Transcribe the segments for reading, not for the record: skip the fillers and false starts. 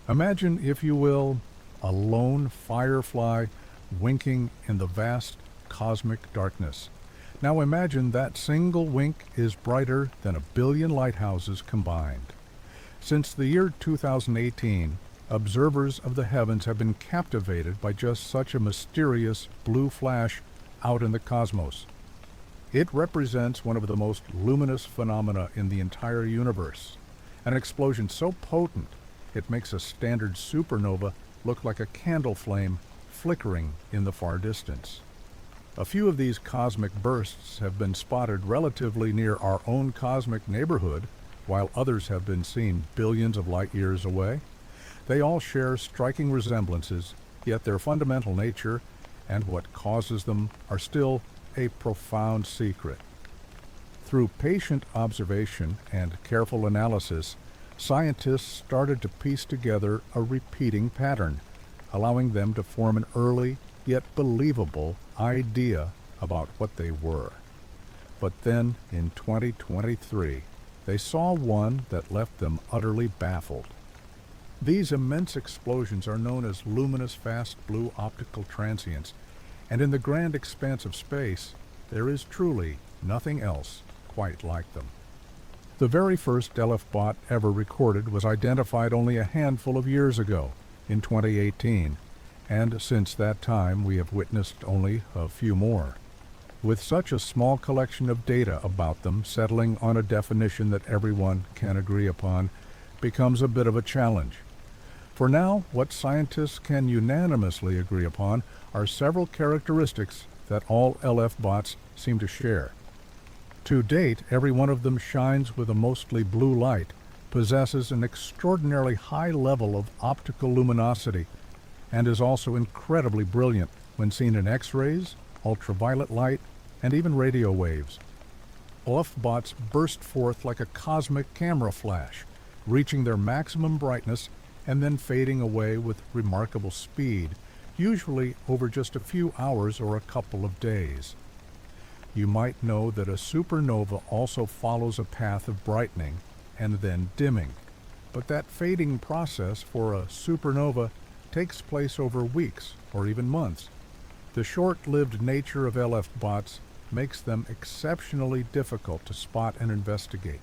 Imagine, if you will, a lone firefly winking in the vast cosmic darkness. Now imagine that single wink is brighter than 1 billion lighthouses combined. Since the year 2018, observers of the heavens have been captivated by just such a mysterious blue flash out in the cosmos. It represents one of the most luminous phenomena in the entire universe, an explosion so potent it makes a standard supernova look like a candle flame flickering in the far distance. A few of these cosmic bursts have been spotted relatively near our own cosmic neighborhood, while others have been seen billions of light years away. They all share striking resemblances, yet their fundamental nature and what causes them are still a profound secret. Through patient observation and careful analysis, scientists started to piece together a repeating pattern, allowing them to form an early yet believable idea about what they were. But then, in 2023, they saw one that left them utterly baffled. These immense explosions are known as luminous fast blue optical transients, and in the grand expanse of space, there is truly nothing else quite like them. The very first LF-bot ever recorded was identified only a handful of years ago, in 2018, and since that time we have witnessed only a few more. With such a small collection of data about them, settling on a definition that everyone can agree upon becomes a bit of a challenge. For now, what scientists can unanimously agree upon are several characteristics that all LF-bots seem to share. To date, every one of them shines with a mostly blue light, possesses an extraordinarily high level of optical luminosity, and is also incredibly brilliant when seen in X-rays, ultraviolet light, and even radio waves. LF-bots burst forth like a cosmic camera flash, reaching their maximum brightness and then fading away with remarkable speed, usually over just a few hours or a couple of days. You might know that a supernova also follows a path of brightening and then dimming, but that fading process for a supernova takes place over weeks or even months. The short-lived nature of LF-bots makes them exceptionally difficult to spot and investigate.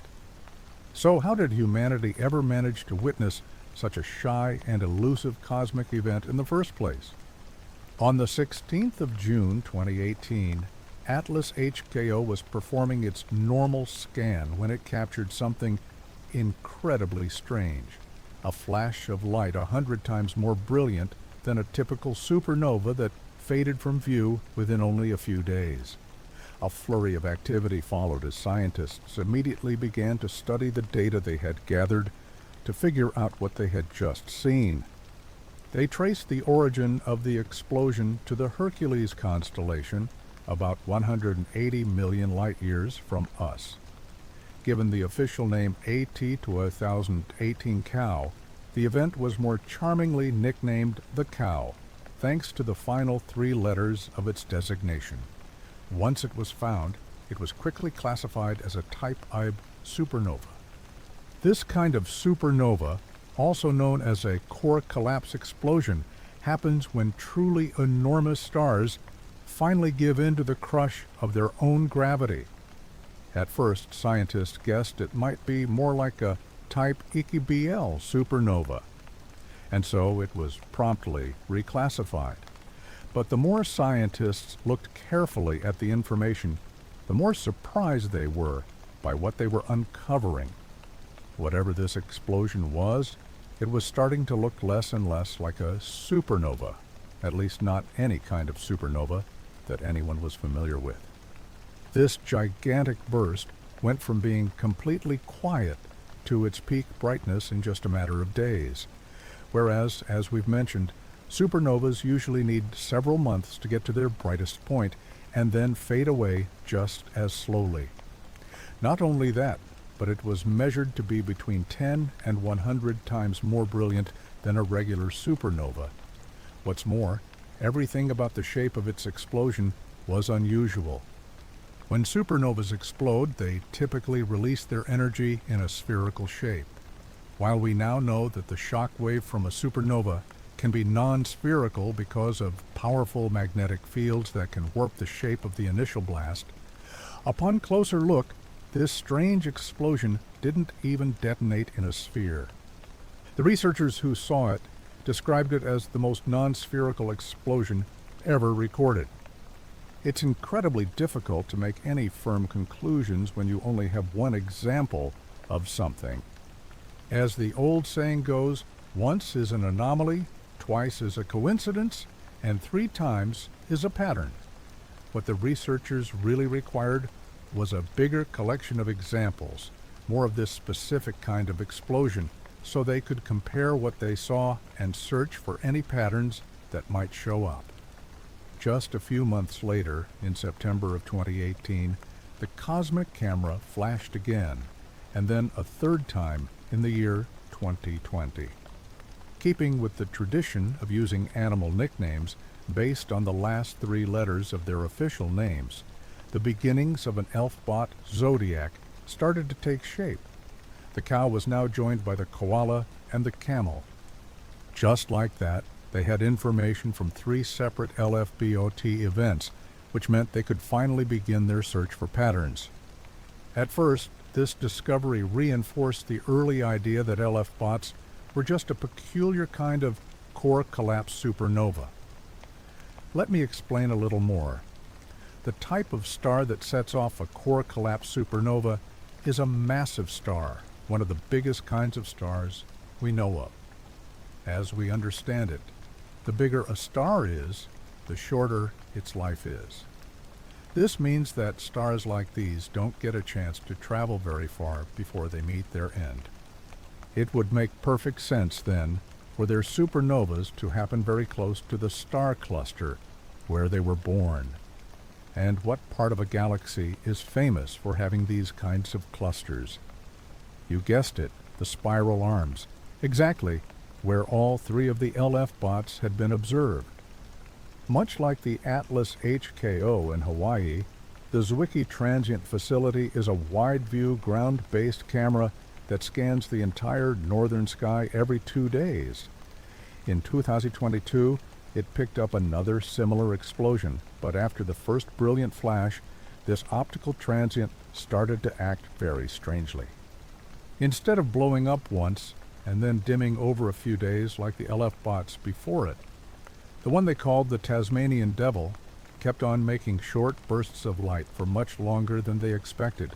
So how did humanity ever manage to witness such a shy and elusive cosmic event in the first place? On the 16th of June 2018, Atlas HKO was performing its normal scan when it captured something incredibly strange, a flash of light 100 times more brilliant than a typical supernova that faded from view within only a few days. A flurry of activity followed as scientists immediately began to study the data they had gathered to figure out what they had just seen. They traced the origin of the explosion to the Hercules constellation, about 180 million light-years from us. Given the official name AT-2018 Cow, the event was more charmingly nicknamed the Cow, thanks to the final 3 letters of its designation. Once it was found, it was quickly classified as a Type I supernova. This kind of supernova, also known as a core collapse explosion, happens when truly enormous stars finally give in to the crush of their own gravity. At first, scientists guessed it might be more like a Type IKBL supernova, and so it was promptly reclassified. But the more scientists looked carefully at the information, the more surprised they were by what they were uncovering. Whatever this explosion was, it was starting to look less and less like a supernova, at least not any kind of supernova that anyone was familiar with. This gigantic burst went from being completely quiet to its peak brightness in just a matter of days, whereas, as we've mentioned, supernovas usually need several months to get to their brightest point and then fade away just as slowly. Not only that, but it was measured to be between 10 and 100 times more brilliant than a regular supernova. What's more, everything about the shape of its explosion was unusual. When supernovas explode, they typically release their energy in a spherical shape. While we now know that the shock wave from a supernova can be non-spherical because of powerful magnetic fields that can warp the shape of the initial blast, upon closer look, this strange explosion didn't even detonate in a sphere. The researchers who saw it described it as the most non-spherical explosion ever recorded. It's incredibly difficult to make any firm conclusions when you only have one example of something. As the old saying goes, once is an anomaly, twice is a coincidence, and 3 times is a pattern. What the researchers really required was a bigger collection of examples, more of this specific kind of explosion, so they could compare what they saw and search for any patterns that might show up. Just a few months later, in September of 2018, the cosmic camera flashed again, and then a 3rd time in the year 2020. Keeping with the tradition of using animal nicknames based on the last 3 letters of their official names, the beginnings of an elf bot, Zodiac, started to take shape. The cow was now joined by the koala and the camel. Just like that, they had information from 3 separate LFBOT events, which meant they could finally begin their search for patterns. At first, this discovery reinforced the early idea that LF bots were just a peculiar kind of core collapse supernova. Let me explain a little more. The type of star that sets off a core collapse supernova is a massive star, one of the biggest kinds of stars we know of. As we understand it, the bigger a star is, the shorter its life is. This means that stars like these don't get a chance to travel very far before they meet their end. It would make perfect sense, then, for their supernovas to happen very close to the star cluster where they were born. And what part of a galaxy is famous for having these kinds of clusters? You guessed it, the spiral arms, exactly where all 3 of the LF bots had been observed. Much like the Atlas HKO in Hawaii, the Zwicky Transient Facility is a wide-view, ground-based camera that scans the entire northern sky every 2 days. In 2022, it picked up another similar explosion, but after the first brilliant flash, this optical transient started to act very strangely. Instead of blowing up once and then dimming over a few days like the LF bots before it, the one they called the Tasmanian Devil kept on making short bursts of light for much longer than they expected.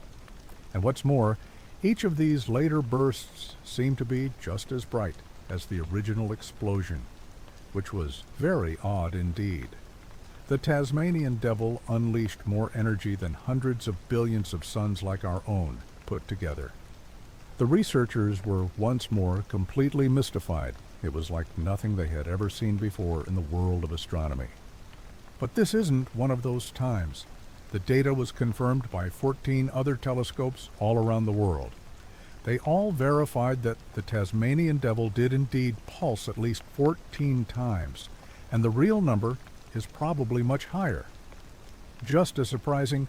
And what's more, each of these later bursts seemed to be just as bright as the original explosion, which was very odd indeed. The Tasmanian Devil unleashed more energy than hundreds of billions of suns like our own put together. The researchers were once more completely mystified. It was like nothing they had ever seen before in the world of astronomy. But this isn't one of those times. The data was confirmed by 14 other telescopes all around the world. They all verified that the Tasmanian Devil did indeed pulse at least 14 times, and the real number is probably much higher. Just as surprising,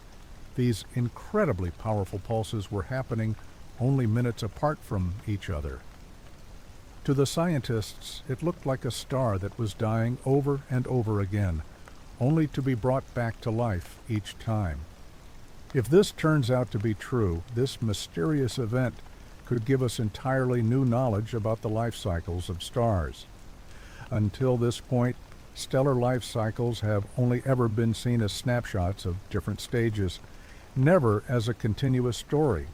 these incredibly powerful pulses were happening only minutes apart from each other. To the scientists, it looked like a star that was dying over and over again, only to be brought back to life each time. If this turns out to be true, this mysterious event could give us entirely new knowledge about the life cycles of stars. Until this point, stellar life cycles have only ever been seen as snapshots of different stages, never as a continuous story.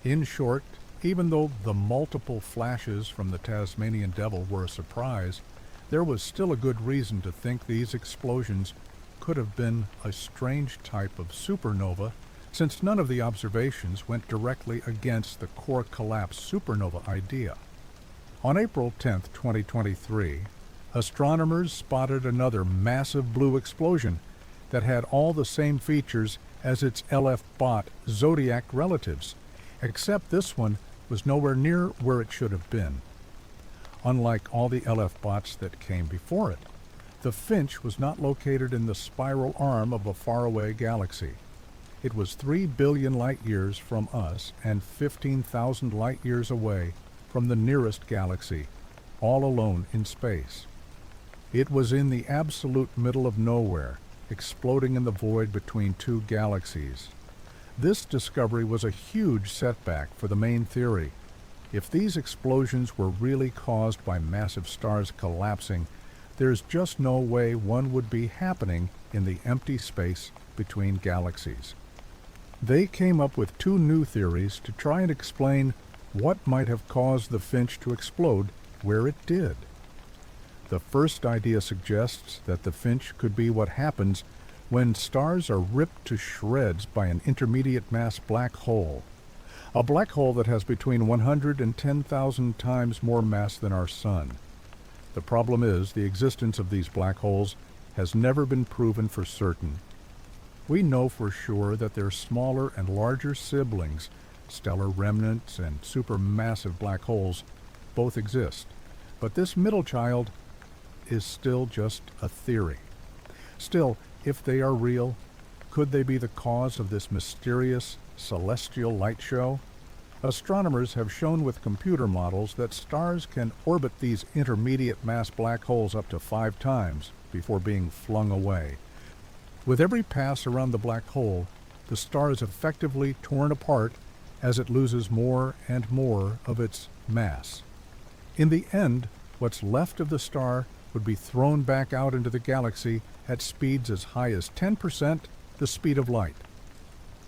In short, even though the multiple flashes from the Tasmanian Devil were a surprise, there was still a good reason to think these explosions could have been a strange type of supernova, since none of the observations went directly against the core collapse supernova idea. On April 10, 2023, astronomers spotted another massive blue explosion that had all the same features as its LF bot Zodiac relatives, except this one was nowhere near where it should have been. Unlike all the LF bots that came before it, the Finch was not located in the spiral arm of a faraway galaxy. It was 3 billion light-years from us and 15,000 light-years away from the nearest galaxy, all alone in space. It was in the absolute middle of nowhere, exploding in the void between two galaxies. This discovery was a huge setback for the main theory. If these explosions were really caused by massive stars collapsing, there's just no way one would be happening in the empty space between galaxies. They came up with two new theories to try and explain what might have caused the Finch to explode where it did. The first idea suggests that the Finch could be what happens when stars are ripped to shreds by an intermediate mass black hole. A black hole that has between 100 and 10,000 times more mass than our Sun. The problem is the existence of these black holes has never been proven for certain. We know for sure that their smaller and larger siblings, stellar remnants and supermassive black holes, both exist. But this middle child is still just a theory. Still, if they are real, could they be the cause of this mysterious celestial light show? Astronomers have shown with computer models that stars can orbit these intermediate mass black holes up to 5 times before being flung away. With every pass around the black hole, the star is effectively torn apart as it loses more and more of its mass. In the end, what's left of the star would be thrown back out into the galaxy at speeds as high as 10% the speed of light.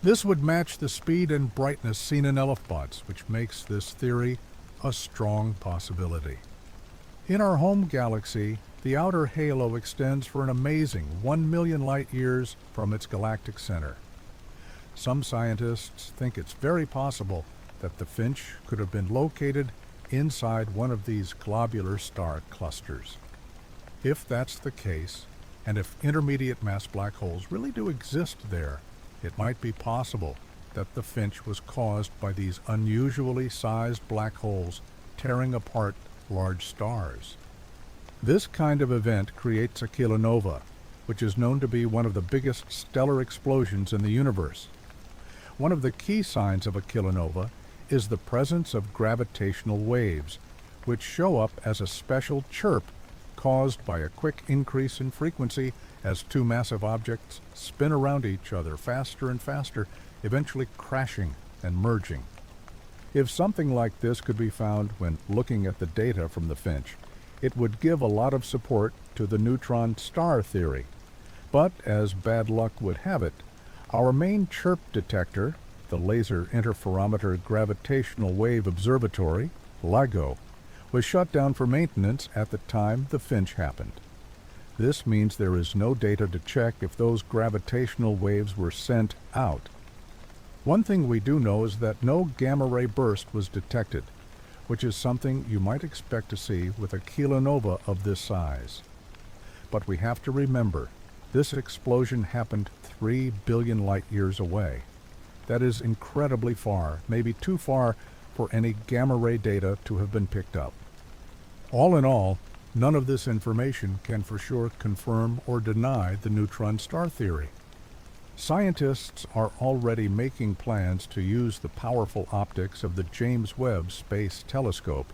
This would match the speed and brightness seen in ELF-bots, which makes this theory a strong possibility. In our home galaxy, the outer halo extends for an amazing 1 million light-years from its galactic center. Some scientists think it's very possible that the Finch could have been located inside one of these globular star clusters. If that's the case, and if intermediate mass black holes really do exist there, it might be possible that the Finch was caused by these unusually sized black holes tearing apart large stars. This kind of event creates a kilonova, which is known to be one of the biggest stellar explosions in the universe. One of the key signs of a kilonova is the presence of gravitational waves, which show up as a special chirp caused by a quick increase in frequency as two massive objects spin around each other faster and faster, eventually crashing and merging. If something like this could be found when looking at the data from the Finch, it would give a lot of support to the neutron star theory. But as bad luck would have it, our main chirp detector, the Laser Interferometer Gravitational Wave Observatory, LIGO, was shut down for maintenance at the time the Finch happened. This means there is no data to check if those gravitational waves were sent out. One thing we do know is that no gamma-ray burst was detected, which is something you might expect to see with a kilonova of this size. But we have to remember, this explosion happened 3 billion light-years away. That is incredibly far, maybe too far for any gamma-ray data to have been picked up. All in all, none of this information can for sure confirm or deny the neutron star theory. Scientists are already making plans to use the powerful optics of the James Webb Space Telescope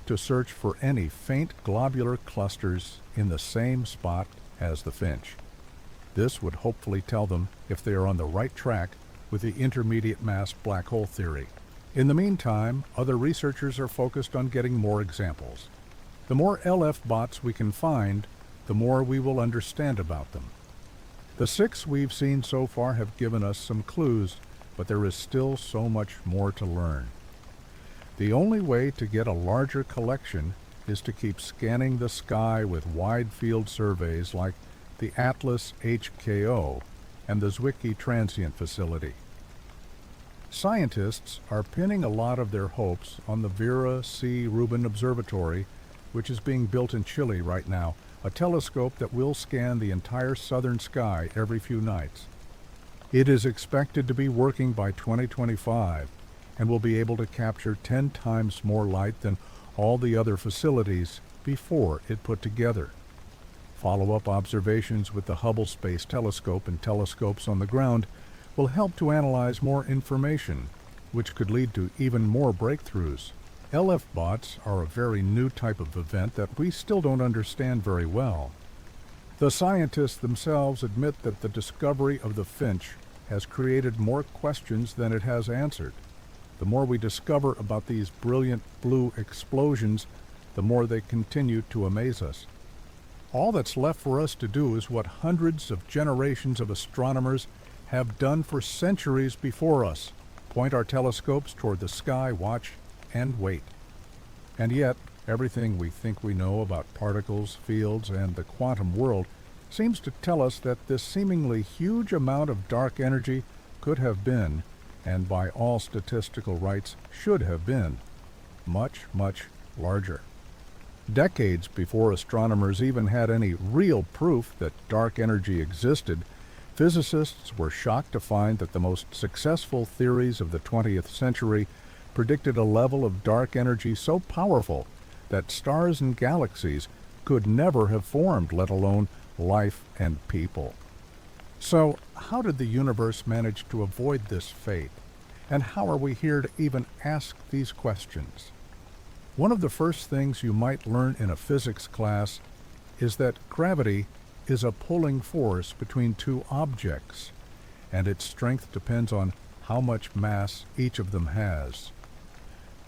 to search for any faint globular clusters in the same spot as the Finch. This would hopefully tell them if they are on the right track with the intermediate mass black hole theory. In the meantime, other researchers are focused on getting more examples. The more LF-bots we can find, the more we will understand about them. The 6 we've seen so far have given us some clues, but there is still so much more to learn. The only way to get a larger collection is to keep scanning the sky with wide-field surveys like the Atlas HKO and the Zwicky Transient Facility. Scientists are pinning a lot of their hopes on the Vera C. Rubin Observatory, which is being built in Chile right now, a telescope that will scan the entire southern sky every few nights. It is expected to be working by 2025 and will be able to capture 10 times more light than all the other facilities before it put together. Follow-up observations with the Hubble Space Telescope and telescopes on the ground will help to analyze more information, which could lead to even more breakthroughs. LF bots are a very new type of event that we still don't understand very well. The scientists themselves admit that the discovery of the finch has created more questions than it has answered. The more we discover about these brilliant blue explosions, the more they continue to amaze us. All that's left for us to do is what hundreds of generations of astronomers have done for centuries before us: point our telescopes toward the sky, watch, and wait. And yet, everything we think we know about particles, fields, and the quantum world seems to tell us that this seemingly huge amount of dark energy could have been, and by all statistical rights should have been, much, much larger. Decades before astronomers even had any real proof that dark energy existed, physicists were shocked to find that the most successful theories of the 20th century predicted a level of dark energy so powerful that stars and galaxies could never have formed, let alone life and people. So, how did the universe manage to avoid this fate? And how are we here to even ask these questions? One of the first things you might learn in a physics class is that gravity is a pulling force between two objects, and its strength depends on how much mass each of them has.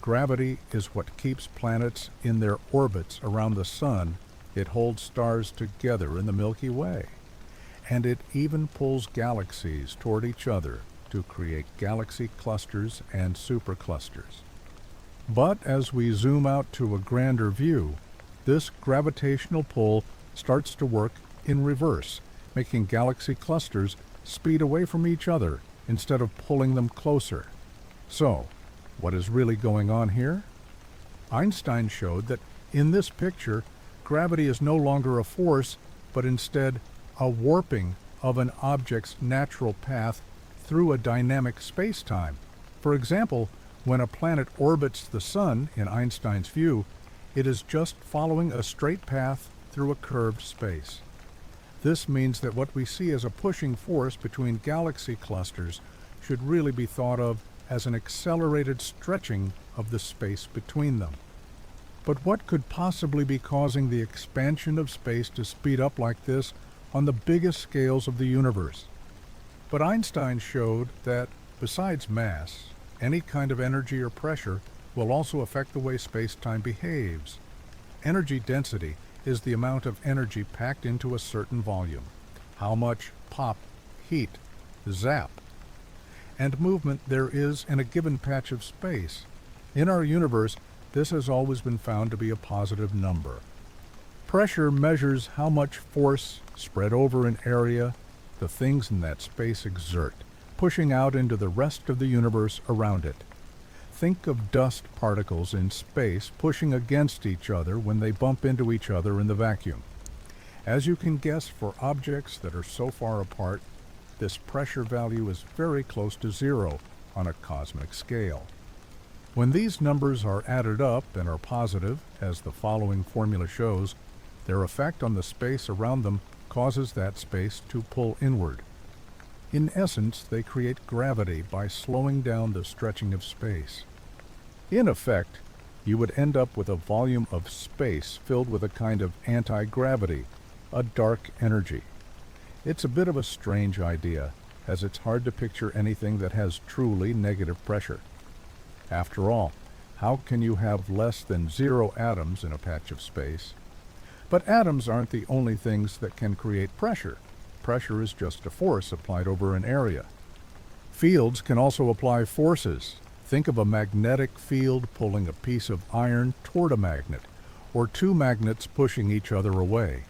Gravity is what keeps planets in their orbits around the sun. It holds stars together in the Milky Way, and it even pulls galaxies toward each other to create galaxy clusters and superclusters. But as we zoom out to a grander view, this gravitational pull starts to work in reverse, making galaxy clusters speed away from each other instead of pulling them closer. So, what is really going on here? Einstein showed that in this picture, gravity is no longer a force, but instead a warping of an object's natural path through a dynamic space-time. For example, when a planet orbits the sun, in Einstein's view, it is just following a straight path through a curved space. This means that what we see as a pushing force between galaxy clusters should really be thought of as an accelerated stretching of the space between them. But what could possibly be causing the expansion of space to speed up like this on the biggest scales of the universe? But Einstein showed that, besides mass, any kind of energy or pressure will also affect the way space-time behaves. Energy density is the amount of energy packed into a certain volume. How much pop, heat, zap, and movement there is in a given patch of space. In our universe, this has always been found to be a positive number. Pressure measures how much force spread over an area the things in that space exert, pushing out into the rest of the universe around it. Think of dust particles in space pushing against each other when they bump into each other in the vacuum. As you can guess, for objects that are so far apart, this pressure value is very close to zero on a cosmic scale. When these numbers are added up and are positive, as the following formula shows, their effect on the space around them causes that space to pull inward. In essence, they create gravity by slowing down the stretching of space. In effect, you would end up with a volume of space filled with a kind of anti-gravity, a dark energy. It's a bit of a strange idea, as it's hard to picture anything that has truly negative pressure. After all, how can you have less than zero atoms in a patch of space? But atoms aren't the only things that can create pressure. Pressure is just a force applied over an area. Fields can also apply forces. Think of a magnetic field pulling a piece of iron toward a magnet, or two magnets pushing each other away.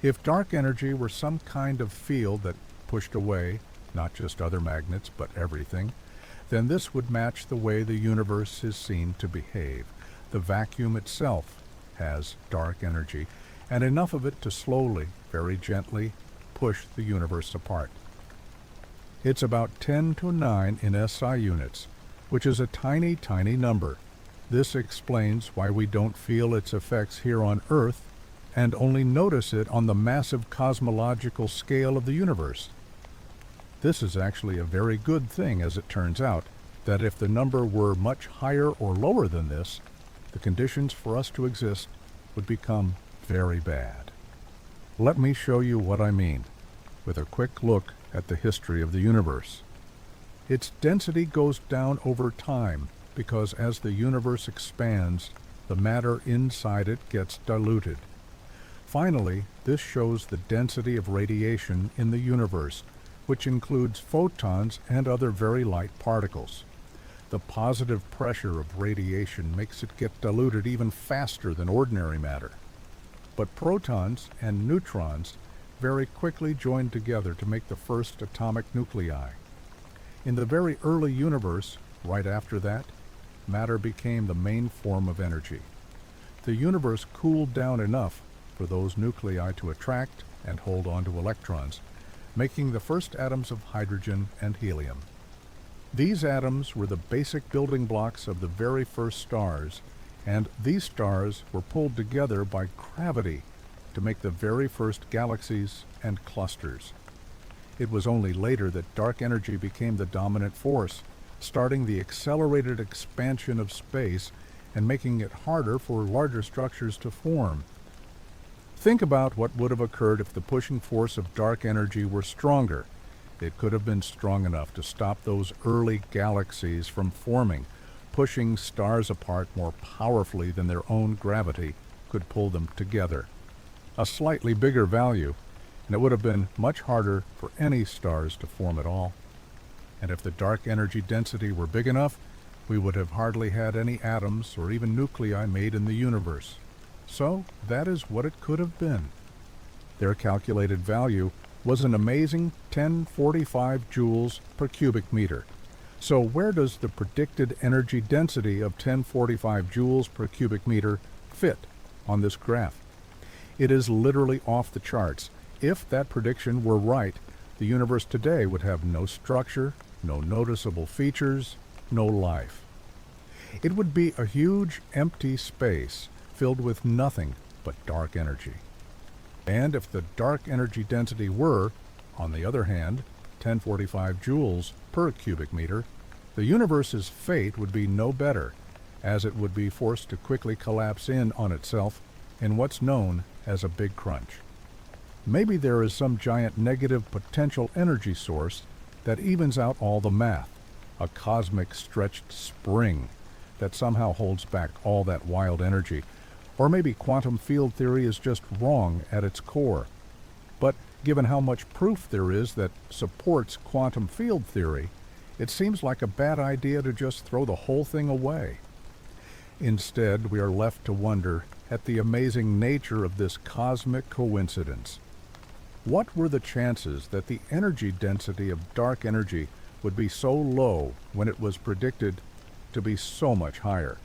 If dark energy were some kind of field that pushed away, not just other magnets, but everything, then this would match the way the universe is seen to behave. The vacuum itself has dark energy, and enough of it to slowly, very gently, push the universe apart. It's about 10 to 9 in SI units, which is a tiny, tiny number. This explains why we don't feel its effects here on Earth and only notice it on the massive cosmological scale of the universe. This is actually a very good thing, as it turns out, that if the number were much higher or lower than this, the conditions for us to exist would become very bad. Let me show you what I mean with a quick look at the history of the universe. Its density goes down over time because as the universe expands, the matter inside it gets diluted. Finally, this shows the density of radiation in the universe, which includes photons and other very light particles. The positive pressure of radiation makes it get diluted even faster than ordinary matter. But protons and neutrons very quickly join together to make the first atomic nuclei. In the very early universe, right after that, matter became the main form of energy. The universe cooled down enough for those nuclei to attract and hold on to electrons, making the first atoms of hydrogen and helium. These atoms were the basic building blocks of the very first stars, and these stars were pulled together by gravity to make the very first galaxies and clusters. It was only later that dark energy became the dominant force, starting the accelerated expansion of space and making it harder for larger structures to form. Think about what would have occurred if the pushing force of dark energy were stronger. It could have been strong enough to stop those early galaxies from forming, pushing stars apart more powerfully than their own gravity could pull them together. A slightly bigger value, and it would have been much harder for any stars to form at all. And if the dark energy density were big enough, we would have hardly had any atoms or even nuclei made in the universe. So that is what it could have been. Their calculated value was an amazing 1045 joules per cubic meter. So where does the predicted energy density of 1045 joules per cubic meter fit on this graph? It is literally off the charts. If that prediction were right, the universe today would have no structure, no noticeable features, no life. It would be a huge empty space filled with nothing but dark energy. And if the dark energy density were, on the other hand, 1045 joules per cubic meter, the universe's fate would be no better, as it would be forced to quickly collapse in on itself in what's known as a big crunch. Maybe there is some giant negative potential energy source that evens out all the math, a cosmic stretched spring that somehow holds back all that wild energy. Or maybe quantum field theory is just wrong at its core. But given how much proof there is that supports quantum field theory, it seems like a bad idea to just throw the whole thing away. Instead, we are left to wonder at the amazing nature of this cosmic coincidence. What were the chances that the energy density of dark energy would be so low when it was predicted to be so much higher?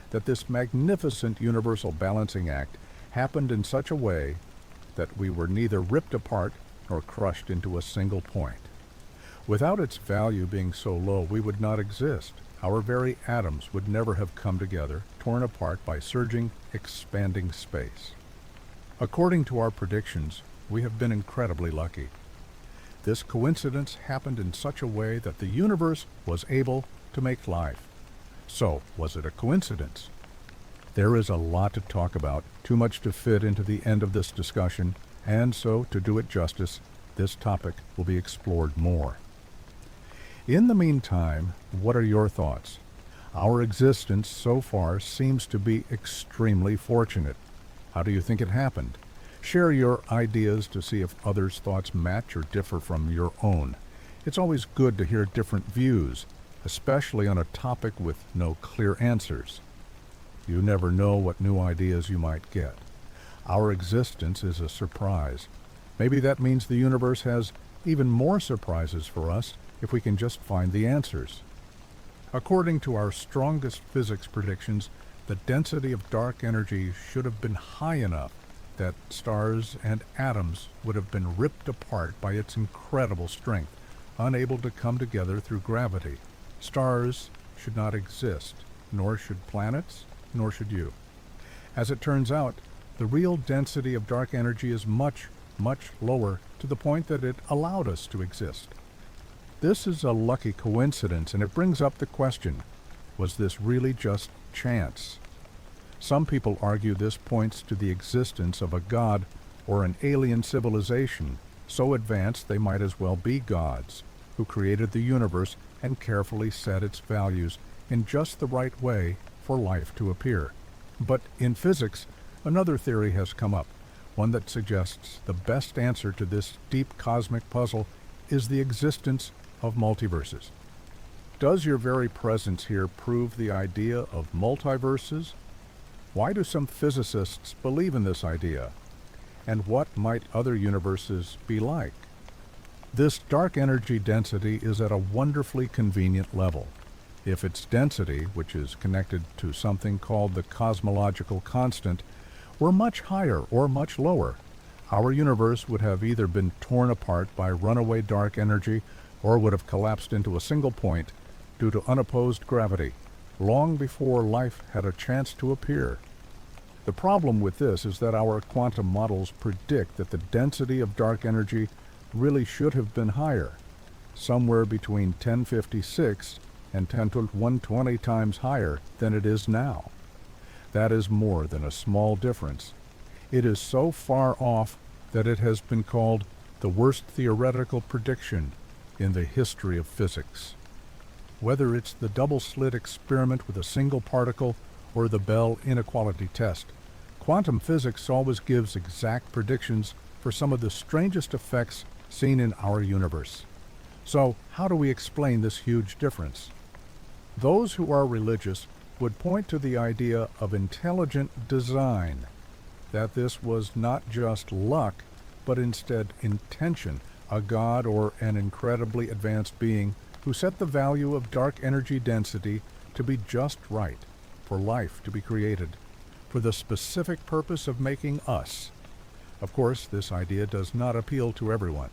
That this magnificent universal balancing act happened in such a way that we were neither ripped apart nor crushed into a single point. Without its value being so low, we would not exist. Our very atoms would never have come together, torn apart by surging, expanding space. According to our predictions, we have been incredibly lucky. This coincidence happened in such a way that the universe was able to make life. So, was it a coincidence? There is a lot to talk about, too much to fit into the end of this discussion, and so, to do it justice, this topic will be explored more. In the meantime, what are your thoughts? Our existence so far seems to be extremely fortunate. How do you think it happened? Share your ideas to see if others' thoughts match or differ from your own. It's always good to hear different views, especially on a topic with no clear answers. You never know what new ideas you might get. Our existence is a surprise. Maybe that means the universe has even more surprises for us if we can just find the answers. According to our strongest physics predictions, the density of dark energy should have been high enough that stars and atoms would have been ripped apart by its incredible strength, unable to come together through gravity. Stars should not exist, nor should planets, nor should you. As it turns out, the real density of dark energy is much, much lower, to the point that it allowed us to exist. This is a lucky coincidence, and it brings up the question, was this really just chance? Some people argue this points to the existence of a god or an alien civilization, so advanced they might as well be gods, who created the universe and carefully set its values in just the right way for life to appear. But in physics, another theory has come up, one that suggests the best answer to this deep cosmic puzzle is the existence of multiverses. Does your very presence here prove the idea of multiverses? Why do some physicists believe in this idea? And what might other universes be like? This dark energy density is at a wonderfully convenient level. If its density, which is connected to something called the cosmological constant, were much higher or much lower, our universe would have either been torn apart by runaway dark energy or would have collapsed into a single point due to unopposed gravity, long before life had a chance to appear. The problem with this is that our quantum models predict that the density of dark energy really should have been higher, somewhere between 1056 and 10 to 120 times higher than it is now. That is more than a small difference. It is so far off that it has been called the worst theoretical prediction in the history of physics. Whether it's the double-slit experiment with a single particle or the Bell inequality test, quantum physics always gives exact predictions for some of the strangest effects seen in our universe. So, how do we explain this huge difference? Those who are religious would point to the idea of intelligent design, that this was not just luck, but instead intention, a god or an incredibly advanced being who set the value of dark energy density to be just right, for life to be created, for the specific purpose of making us. Of course, this idea does not appeal to everyone.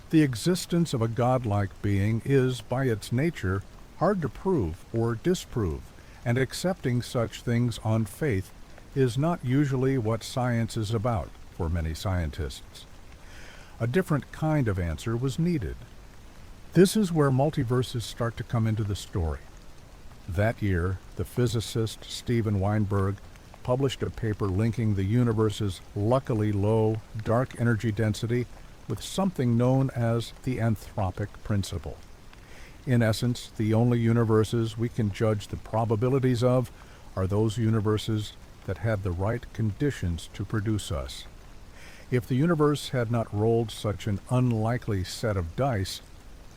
The existence of a godlike being is, by its nature, hard to prove or disprove, and accepting such things on faith is not usually what science is about for many scientists. A different kind of answer was needed. This is where multiverses start to come into the story. That year, the physicist Steven Weinberg published a paper linking the universe's luckily low dark energy density with something known as the anthropic principle. In essence, the only universes we can judge the probabilities of are those universes that had the right conditions to produce us. If the universe had not rolled such an unlikely set of dice,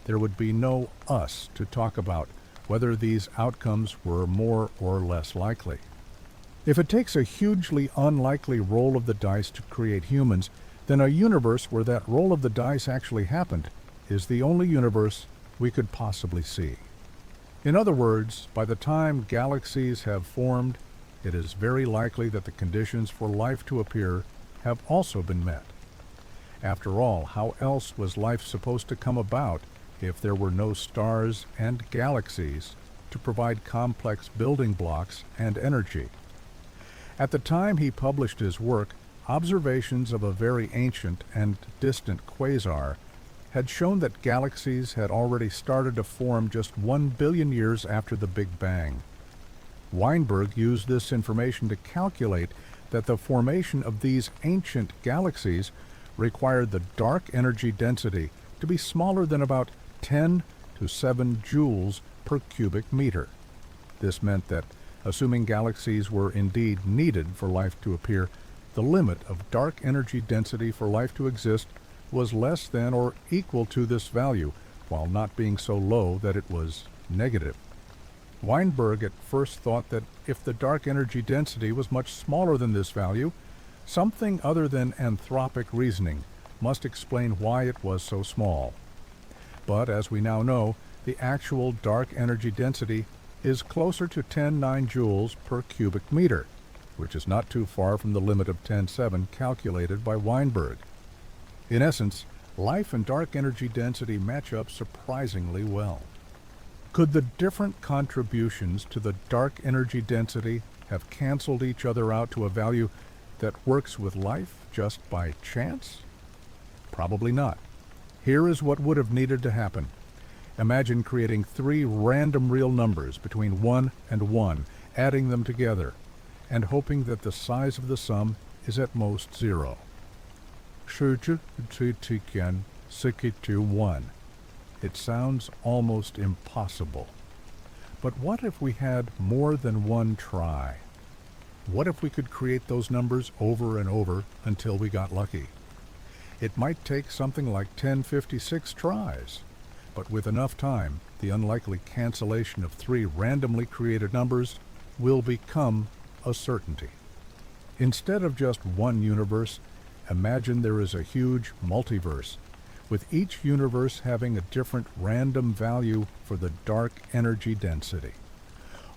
there would be no us to talk about whether these outcomes were more or less likely. If it takes a hugely unlikely roll of the dice to create humans, then a universe where that roll of the dice actually happened is the only universe we could possibly see. In other words, by the time galaxies have formed, it is very likely that the conditions for life to appear have also been met. After all, how else was life supposed to come about if there were no stars and galaxies to provide complex building blocks and energy? At the time he published his work, observations of a very ancient and distant quasar had shown that galaxies had already started to form just 1 billion years after the Big Bang. Weinberg used this information to calculate that the formation of these ancient galaxies required the dark energy density to be smaller than about 10 to 7 joules per cubic meter. This meant that, assuming galaxies were indeed needed for life to appear, the limit of dark energy density for life to exist was less than or equal to this value, while not being so low that it was negative. Weinberg at first thought that if the dark energy density was much smaller than this value, something other than anthropic reasoning must explain why it was so small. But as we now know, the actual dark energy density is closer to 10·9 joules per cubic meter, which is not too far from the limit of 10·7 calculated by Weinberg. In essence, life and dark energy density match up surprisingly well. Could the different contributions to the dark energy density have canceled each other out to a value that works with life just by chance? Probably not. Here is what would have needed to happen. Imagine creating three random real numbers between 1 and 1, adding them together, and hoping that the size of the sum is at most 0. 1. It sounds almost impossible. But what if we had more than one try? What if we could create those numbers over and over until we got lucky? It might take something like 1056 tries, but with enough time, the unlikely cancellation of three randomly created numbers will become a certainty. Instead of just one universe, imagine there is a huge multiverse, with each universe having a different random value for the dark energy density.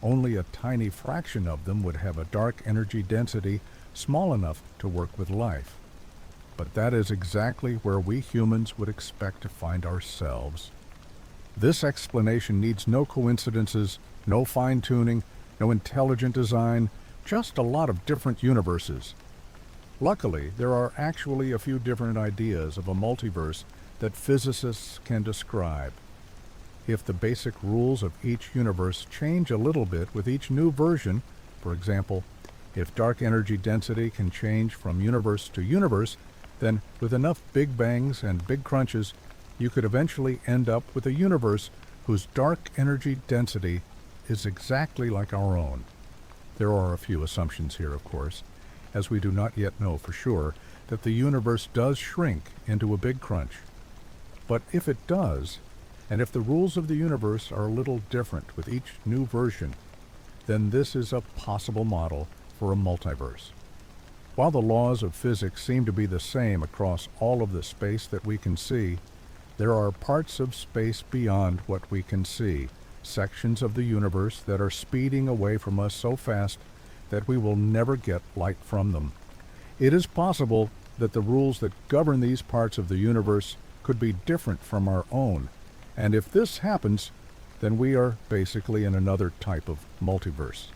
Only a tiny fraction of them would have a dark energy density small enough to work with life. But that is exactly where we humans would expect to find ourselves. This explanation needs no coincidences, no fine-tuning, no intelligent design, just a lot of different universes. Luckily, there are actually a few different ideas of a multiverse that physicists can describe. If the basic rules of each universe change a little bit with each new version, for example, if dark energy density can change from universe to universe, then with enough big bangs and big crunches, you could eventually end up with a universe whose dark energy density is exactly like our own. There are a few assumptions here, of course, as we do not yet know for sure that the universe does shrink into a big crunch. But if it does, and if the rules of the universe are a little different with each new version, then this is a possible model for a multiverse. While the laws of physics seem to be the same across all of the space that we can see, there are parts of space beyond what we can see, sections of the universe that are speeding away from us so fast that we will never get light from them. It is possible that the rules that govern these parts of the universe could be different from our own, and if this happens, then we are basically in another type of multiverse.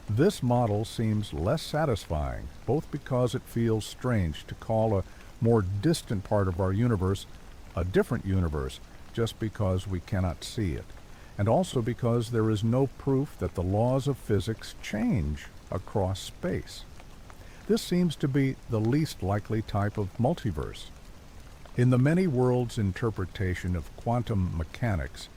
This model seems less satisfying, both because it feels strange to call a more distant part of our universe a different universe just because we cannot see it, and also because there is no proof that the laws of physics change across space. This seems to be the least likely type of multiverse. In the many worlds interpretation of quantum mechanics,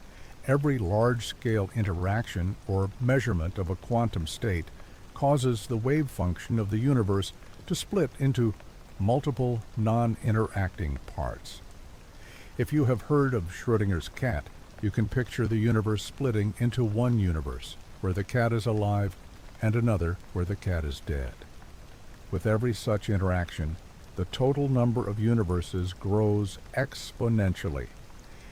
every large-scale interaction or measurement of a quantum state causes the wave function of the universe to split into multiple non-interacting parts. If you have heard of Schrödinger's cat, you can picture the universe splitting into one universe, where the cat is alive, and another where the cat is dead. With every such interaction, the total number of universes grows exponentially,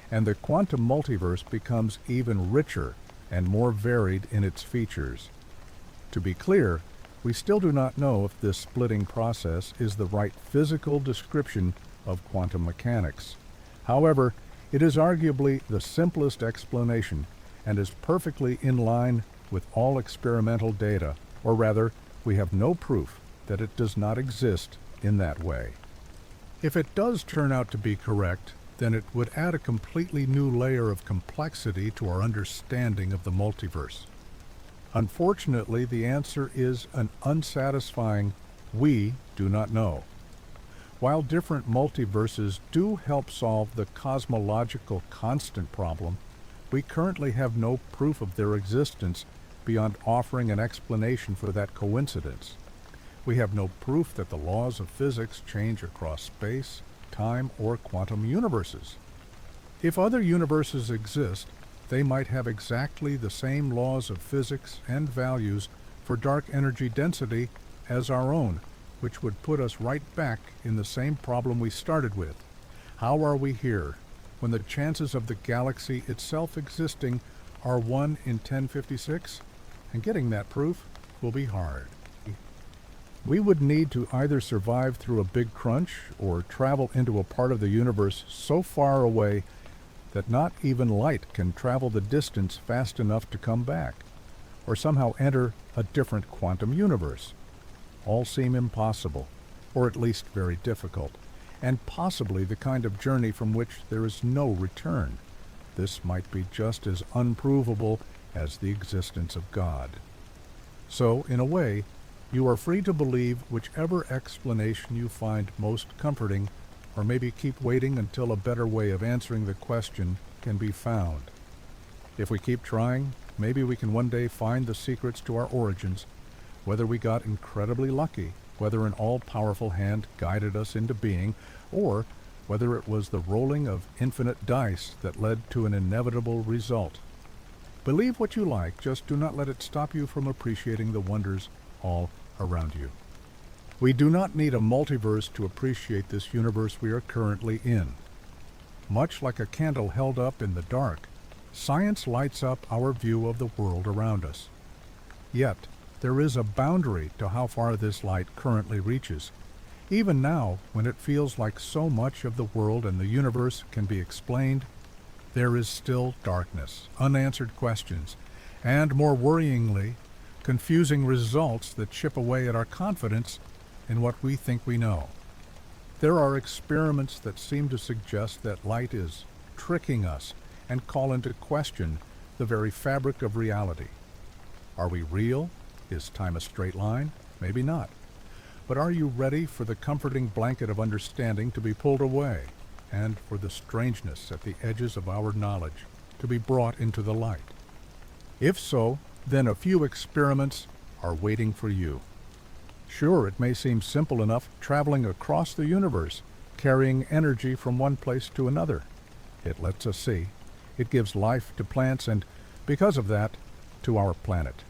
and the quantum multiverse becomes even richer and more varied in its features. To be clear, we still do not know if this splitting process is the right physical description of quantum mechanics. However, it is arguably the simplest explanation and is perfectly in line with all experimental data, or rather, we have no proof that it does not exist in that way. If it does turn out to be correct, then it would add a completely new layer of complexity to our understanding of the multiverse. Unfortunately, the answer is an unsatisfying "we do not know." While different multiverses do help solve the cosmological constant problem, we currently have no proof of their existence beyond offering an explanation for that coincidence. We have no proof that the laws of physics change across space, time, or quantum universes. If other universes exist, they might have exactly the same laws of physics and values for dark energy density as our own, which would put us right back in the same problem we started with. How are we here when the chances of the galaxy itself existing are 1 in 1056? And getting that proof will be hard. We would need to either survive through a big crunch or travel into a part of the universe so far away that not even light can travel the distance fast enough to come back, or somehow enter a different quantum universe. All seem impossible, or at least very difficult, and possibly the kind of journey from which there is no return. this might be just as unprovable as the existence of God. So, in a way, you are free to believe whichever explanation you find most comforting, or maybe keep waiting until a better way of answering the question can be found. If we keep trying, maybe we can one day find the secrets to our origins, whether we got incredibly lucky, whether an all-powerful hand guided us into being, or whether it was the rolling of infinite dice that led to an inevitable result. Believe what you like, just do not let it stop you from appreciating the wonders all around you. We do not need a multiverse to appreciate this universe we are currently in. Much like a candle held up in the dark, science lights up our view of the world around us. Yet, there is a boundary to how far this light currently reaches. Even now, when it feels like so much of the world and the universe can be explained, there is still darkness, unanswered questions, and, more worryingly, confusing results that chip away at our confidence in what we think we know. There are experiments that seem to suggest that light is tricking us and call into question the very fabric of reality. Are we real? Is time a straight line? Maybe not. But are you ready for the comforting blanket of understanding to be pulled away, and for the strangeness at the edges of our knowledge to be brought into the light? If so, then a few experiments are waiting for you. Sure, it may seem simple enough traveling across the universe, carrying energy from one place to another. It lets us see. It gives life to plants and, because of that, to our planet.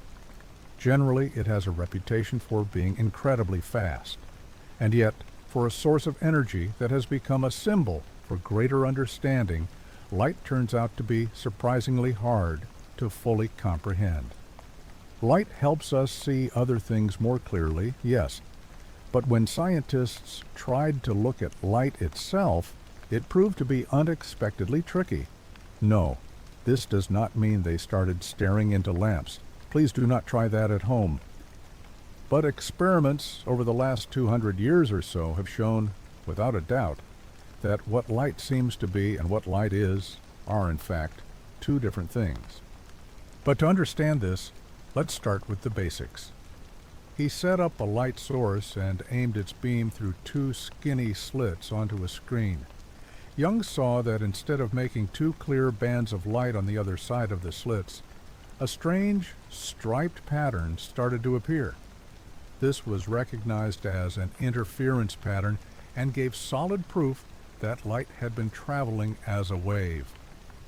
Generally, it has a reputation for being incredibly fast, and yet, for a source of energy that has become a symbol for greater understanding, light turns out to be surprisingly hard to fully comprehend. Light helps us see other things more clearly, yes, but when scientists tried to look at light itself, it proved to be unexpectedly tricky. No, this does not mean they started staring into lamps. Please do not try that at home. But experiments over the last 200 years or so have shown, without a doubt, that what light seems to be and what light is are, in fact, two different things. But to understand this, let's start with the basics. He set up a light source and aimed its beam through two skinny slits onto a screen. Young saw that instead of making two clear bands of light on the other side of the slits, a strange, striped pattern started to appear. This was recognized as an interference pattern and gave solid proof that light had been traveling as a wave.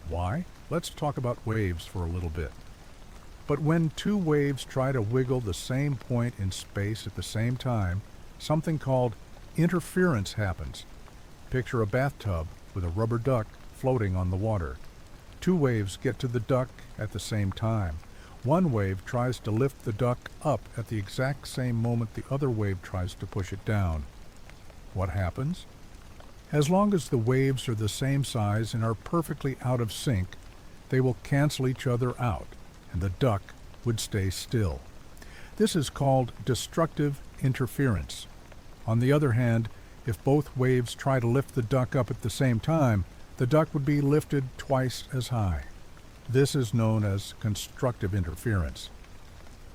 Why? Let's talk about waves for a little bit. But when two waves try to wiggle the same point in space at the same time, something called interference happens. Picture a bathtub with a rubber duck floating on the water. Two waves get to the duck at the same time. One wave tries to lift the duck up at the exact same moment the other wave tries to push it down. What happens? As long as the waves are the same size and are perfectly out of sync, they will cancel each other out, and the duck would stay still. This is called destructive interference. On the other hand, if both waves try to lift the duck up at the same time, the duck would be lifted twice as high. This is known as constructive interference.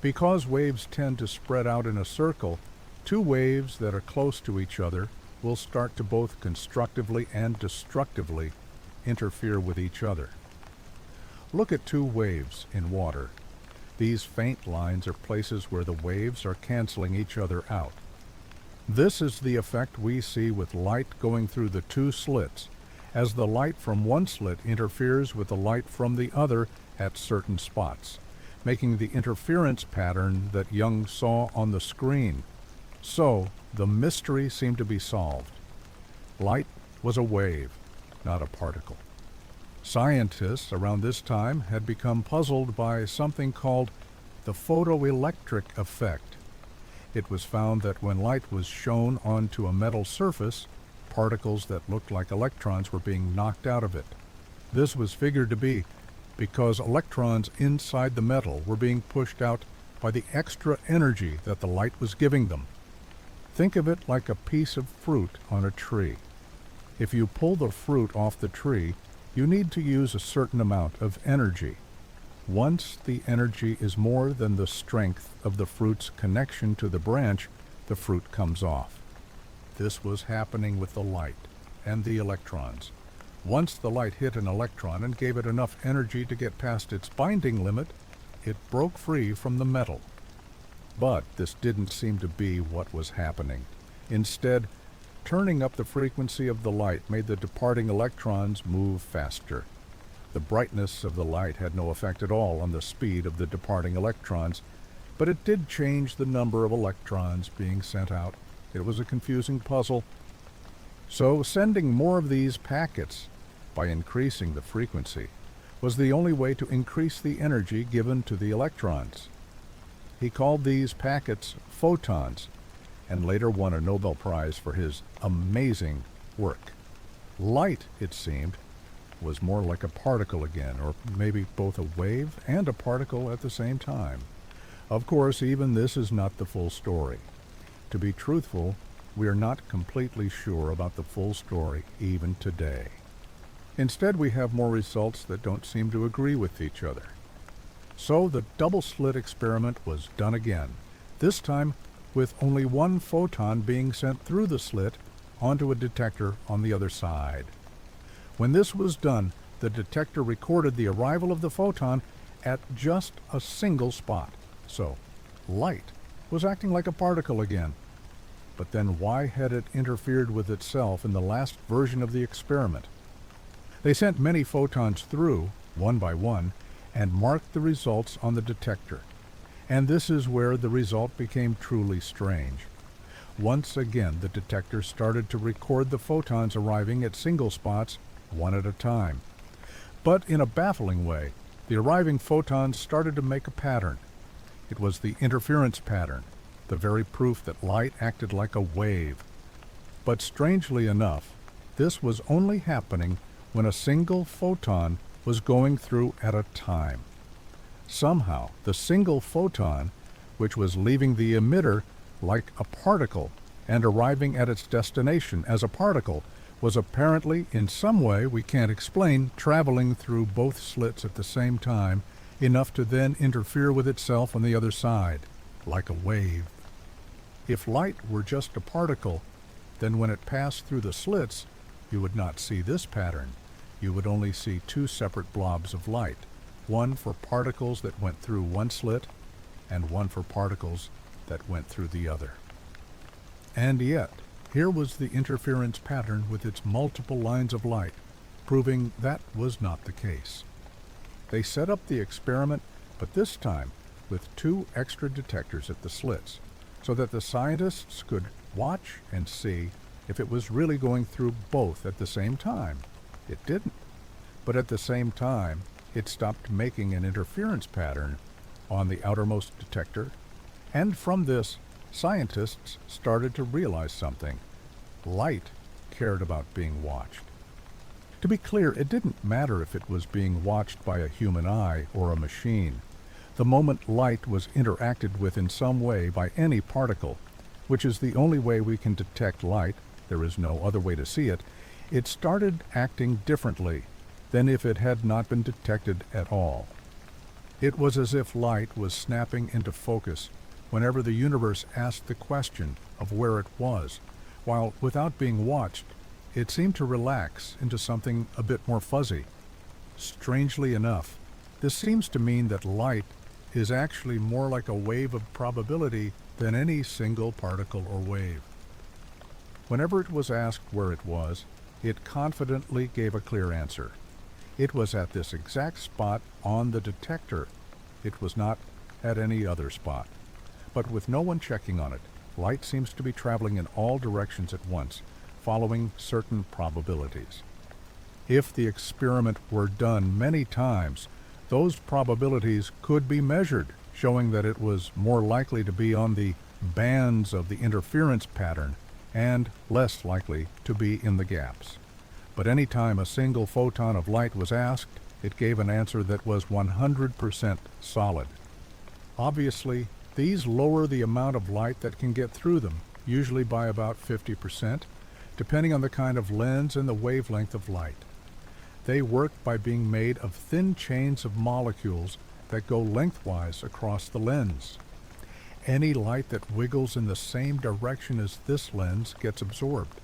Because waves tend to spread out in a circle, two waves that are close to each other will start to both constructively and destructively interfere with each other. Look at two waves in water. These faint lines are places where the waves are canceling each other out. This is the effect we see with light going through the two slits, as the light from one slit interferes with the light from the other at certain spots, making the interference pattern that Young saw on the screen. So, the mystery seemed to be solved. Light was a wave, not a particle. Scientists around this time had become puzzled by something called the photoelectric effect. It was found that when light was shone onto a metal surface, particles that looked like electrons were being knocked out of it. This was figured to be because electrons inside the metal were being pushed out by the extra energy that the light was giving them. Think of it like a piece of fruit on a tree. If you pull the fruit off the tree, you need to use a certain amount of energy. Once the energy is more than the strength of the fruit's connection to the branch, the fruit comes off. This was happening with the light and the electrons. Once the light hit an electron and gave it enough energy to get past its binding limit, it broke free from the metal. But this didn't seem to be what was happening. Instead, turning up the frequency of the light made the departing electrons move faster. The brightness of the light had no effect at all on the speed of the departing electrons, but it did change the number of electrons being sent out. It was a confusing puzzle. So sending more of these packets by increasing the frequency was the only way to increase the energy given to the electrons. He called these packets photons, and later won a Nobel Prize for his amazing work. Light, it seemed, was more like a particle again, or maybe both a wave and a particle at the same time. Of course, even this is not the full story. To be truthful, we are not completely sure about the full story even today. Instead, we have more results that don't seem to agree with each other. So the double-slit experiment was done again, this time with only one photon being sent through the slit onto a detector on the other side. When this was done, the detector recorded the arrival of the photon at just a single spot. So, light was acting like a particle again. But then why had it interfered with itself in the last version of the experiment? They sent many photons through, one by one, and marked the results on the detector. And this is where the result became truly strange. Once again, the detector started to record the photons arriving at single spots, one at a time. But in a baffling way, the arriving photons started to make a pattern. It was the interference pattern, the very proof that light acted like a wave. But strangely enough, this was only happening when a single photon was going through at a time. Somehow, the single photon, which was leaving the emitter like a particle and arriving at its destination as a particle, was apparently, in some way we can't explain, traveling through both slits at the same time, enough to then interfere with itself on the other side, like a wave. If light were just a particle, then when it passed through the slits, you would not see this pattern. You would only see two separate blobs of light, one for particles that went through one slit, and one for particles that went through the other. And yet, here was the interference pattern with its multiple lines of light, proving that was not the case. They set up the experiment, but this time with two extra detectors at the slits, so that the scientists could watch and see if it was really going through both at the same time. It didn't. But at the same time, it stopped making an interference pattern on the outermost detector, and from this, scientists started to realize something. Light cared about being watched. To be clear, it didn't matter if it was being watched by a human eye or a machine. The moment light was interacted with in some way by any particle, which is the only way we can detect light, there is no other way to see it, it started acting differently than if it had not been detected at all. It was as if light was snapping into focus whenever the universe asked the question of where it was, while without being watched, it seemed to relax into something a bit more fuzzy. Strangely enough, this seems to mean that light is actually more like a wave of probability than any single particle or wave. Whenever it was asked where it was, it confidently gave a clear answer. It was at this exact spot on the detector. It was not at any other spot. But with no one checking on it, light seems to be traveling in all directions at once, following certain probabilities. If the experiment were done many times, those probabilities could be measured, showing that it was more likely to be on the bands of the interference pattern and less likely to be in the gaps. But any time a single photon of light was asked, it gave an answer that was 100% solid. Obviously, these lower the amount of light that can get through them, usually by about 50%, depending on the kind of lens and the wavelength of light. They work by being made of thin chains of molecules that go lengthwise across the lens. Any light that wiggles in the same direction as this lens gets absorbed.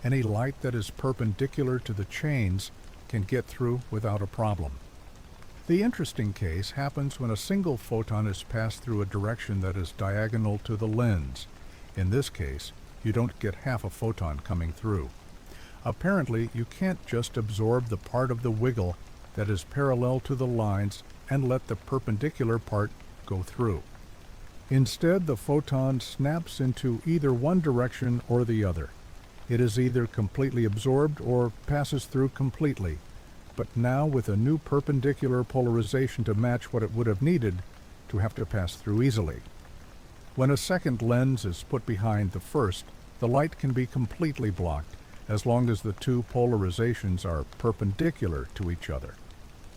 Any light that is perpendicular to the chains can get through without a problem. The interesting case happens when a single photon is passed through a direction that is diagonal to the lens. In this case, you don't get half a photon coming through. Apparently, you can't just absorb the part of the wiggle that is parallel to the lines and let the perpendicular part go through. Instead, the photon snaps into either one direction or the other. It is either completely absorbed or passes through completely, but now with a new perpendicular polarization to match what it would have needed to have to pass through easily. When a second lens is put behind the first, the light can be completely blocked as long as the two polarizations are perpendicular to each other.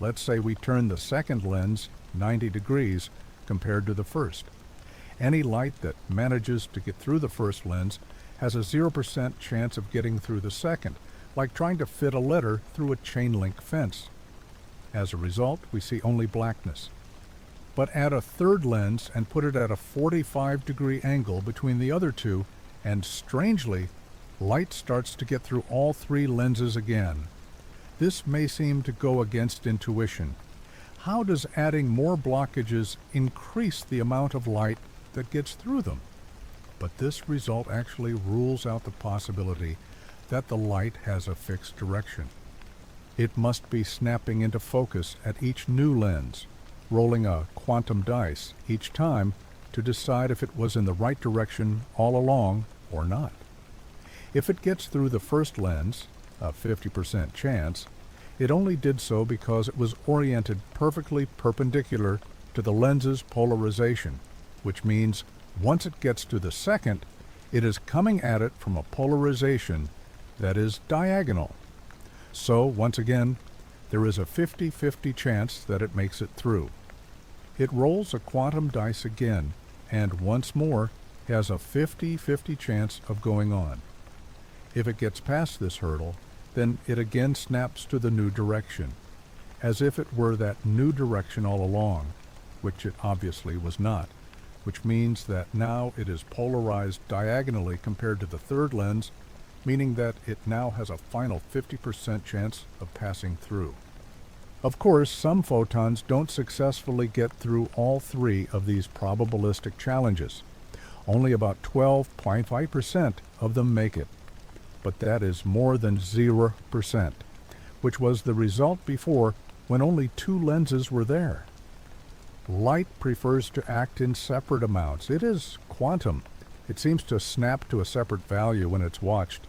Let's say we turn the second lens 90 degrees compared to the first. Any light that manages to get through the first lens has a 0% chance of getting through the second, like trying to fit a letter through a chain-link fence. As a result, we see only blackness. But add a third lens and put it at a 45-degree angle between the other two, and strangely, light starts to get through all three lenses again. This may seem to go against intuition. How does adding more blockages increase the amount of light that gets through them? But this result actually rules out the possibility that the light has a fixed direction. It must be snapping into focus at each new lens, rolling a quantum dice each time to decide if it was in the right direction all along or not. If it gets through the first lens, a 50% chance, it only did so because it was oriented perfectly perpendicular to the lens's polarization, which means once it gets to the second, it is coming at it from a polarization that is diagonal. So, once again, there is a 50-50 chance that it makes it through. It rolls a quantum dice again, and once more has a 50-50 chance of going on. If it gets past this hurdle, then it again snaps to the new direction, as if it were that new direction all along, which it obviously was not, which means that now it is polarized diagonally compared to the third lens, meaning that it now has a final 50% chance of passing through. Of course, some photons don't successfully get through all three of these probabilistic challenges. Only about 12.5% of them make it. But that is more than 0%, which was the result before when only two lenses were there. Light prefers to act in separate amounts. It is quantum. It seems to snap to a separate value when it's watched,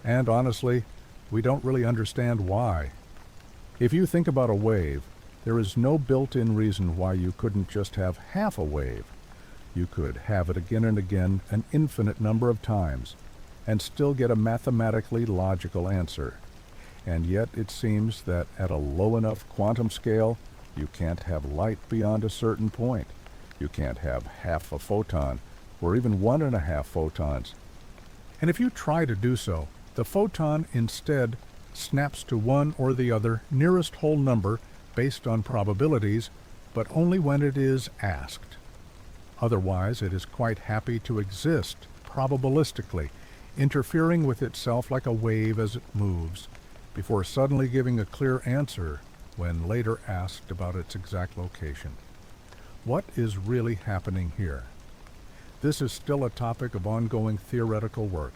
and honestly, we don't really understand why. If you think about a wave, there is no built-in reason why you couldn't just have half a wave. You could have it again and again an infinite number of times, and still get a mathematically logical answer. And yet it seems that at a low enough quantum scale, you can't have light beyond a certain point. You can't have half a photon, or even 1.5 photons. And if you try to do so, the photon instead snaps to one or the other nearest whole number based on probabilities, but only when it is asked. Otherwise, it is quite happy to exist probabilistically, interfering with itself like a wave as it moves, before suddenly giving a clear answer when later asked about its exact location. What is really happening here? This is still a topic of ongoing theoretical work.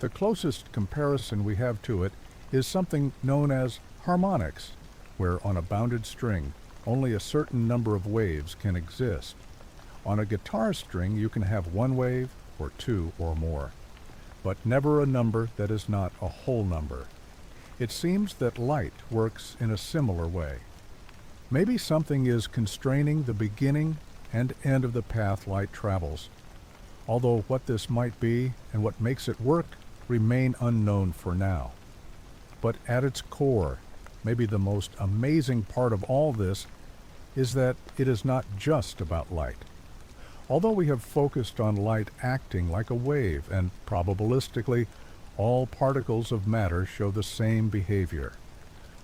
The closest comparison we have to it is something known as harmonics, where on a bounded string, only a certain number of waves can exist. On a guitar string, you can have one wave, or two or more, but never a number that is not a whole number. It seems that light works in a similar way. Maybe something is constraining the beginning and end of the path light travels, although what this might be and what makes it work remain unknown for now. But at its core, maybe the most amazing part of all this is that it is not just about light. Although we have focused on light acting like a wave, and probabilistically, all particles of matter show the same behavior.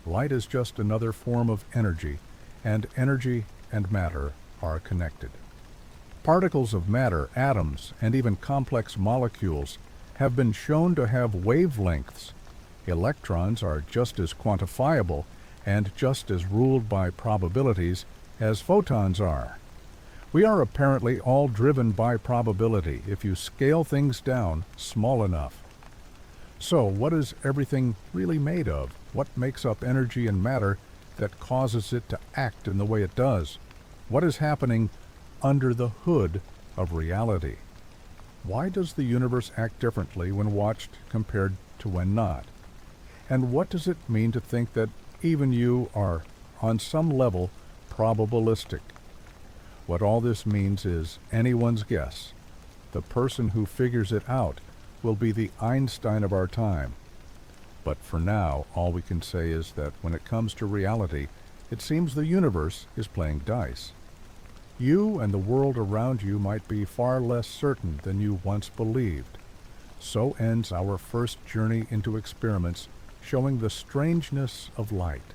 Light is just another form of energy, and energy and matter are connected. Particles of matter, atoms, and even complex molecules have been shown to have wavelengths. Electrons are just as quantifiable and just as ruled by probabilities as photons are. We are apparently all driven by probability if you scale things down small enough. So, what is everything really made of? What makes up energy and matter that causes it to act in the way it does? What is happening under the hood of reality? Why does the universe act differently when watched compared to when not? And what does it mean to think that even you are, on some level, probabilistic? What all this means is anyone's guess. The person who figures it out will be the Einstein of our time. But for now, all we can say is that when it comes to reality, it seems the universe is playing dice. You and the world around you might be far less certain than you once believed. So ends our first journey into experiments showing the strangeness of light.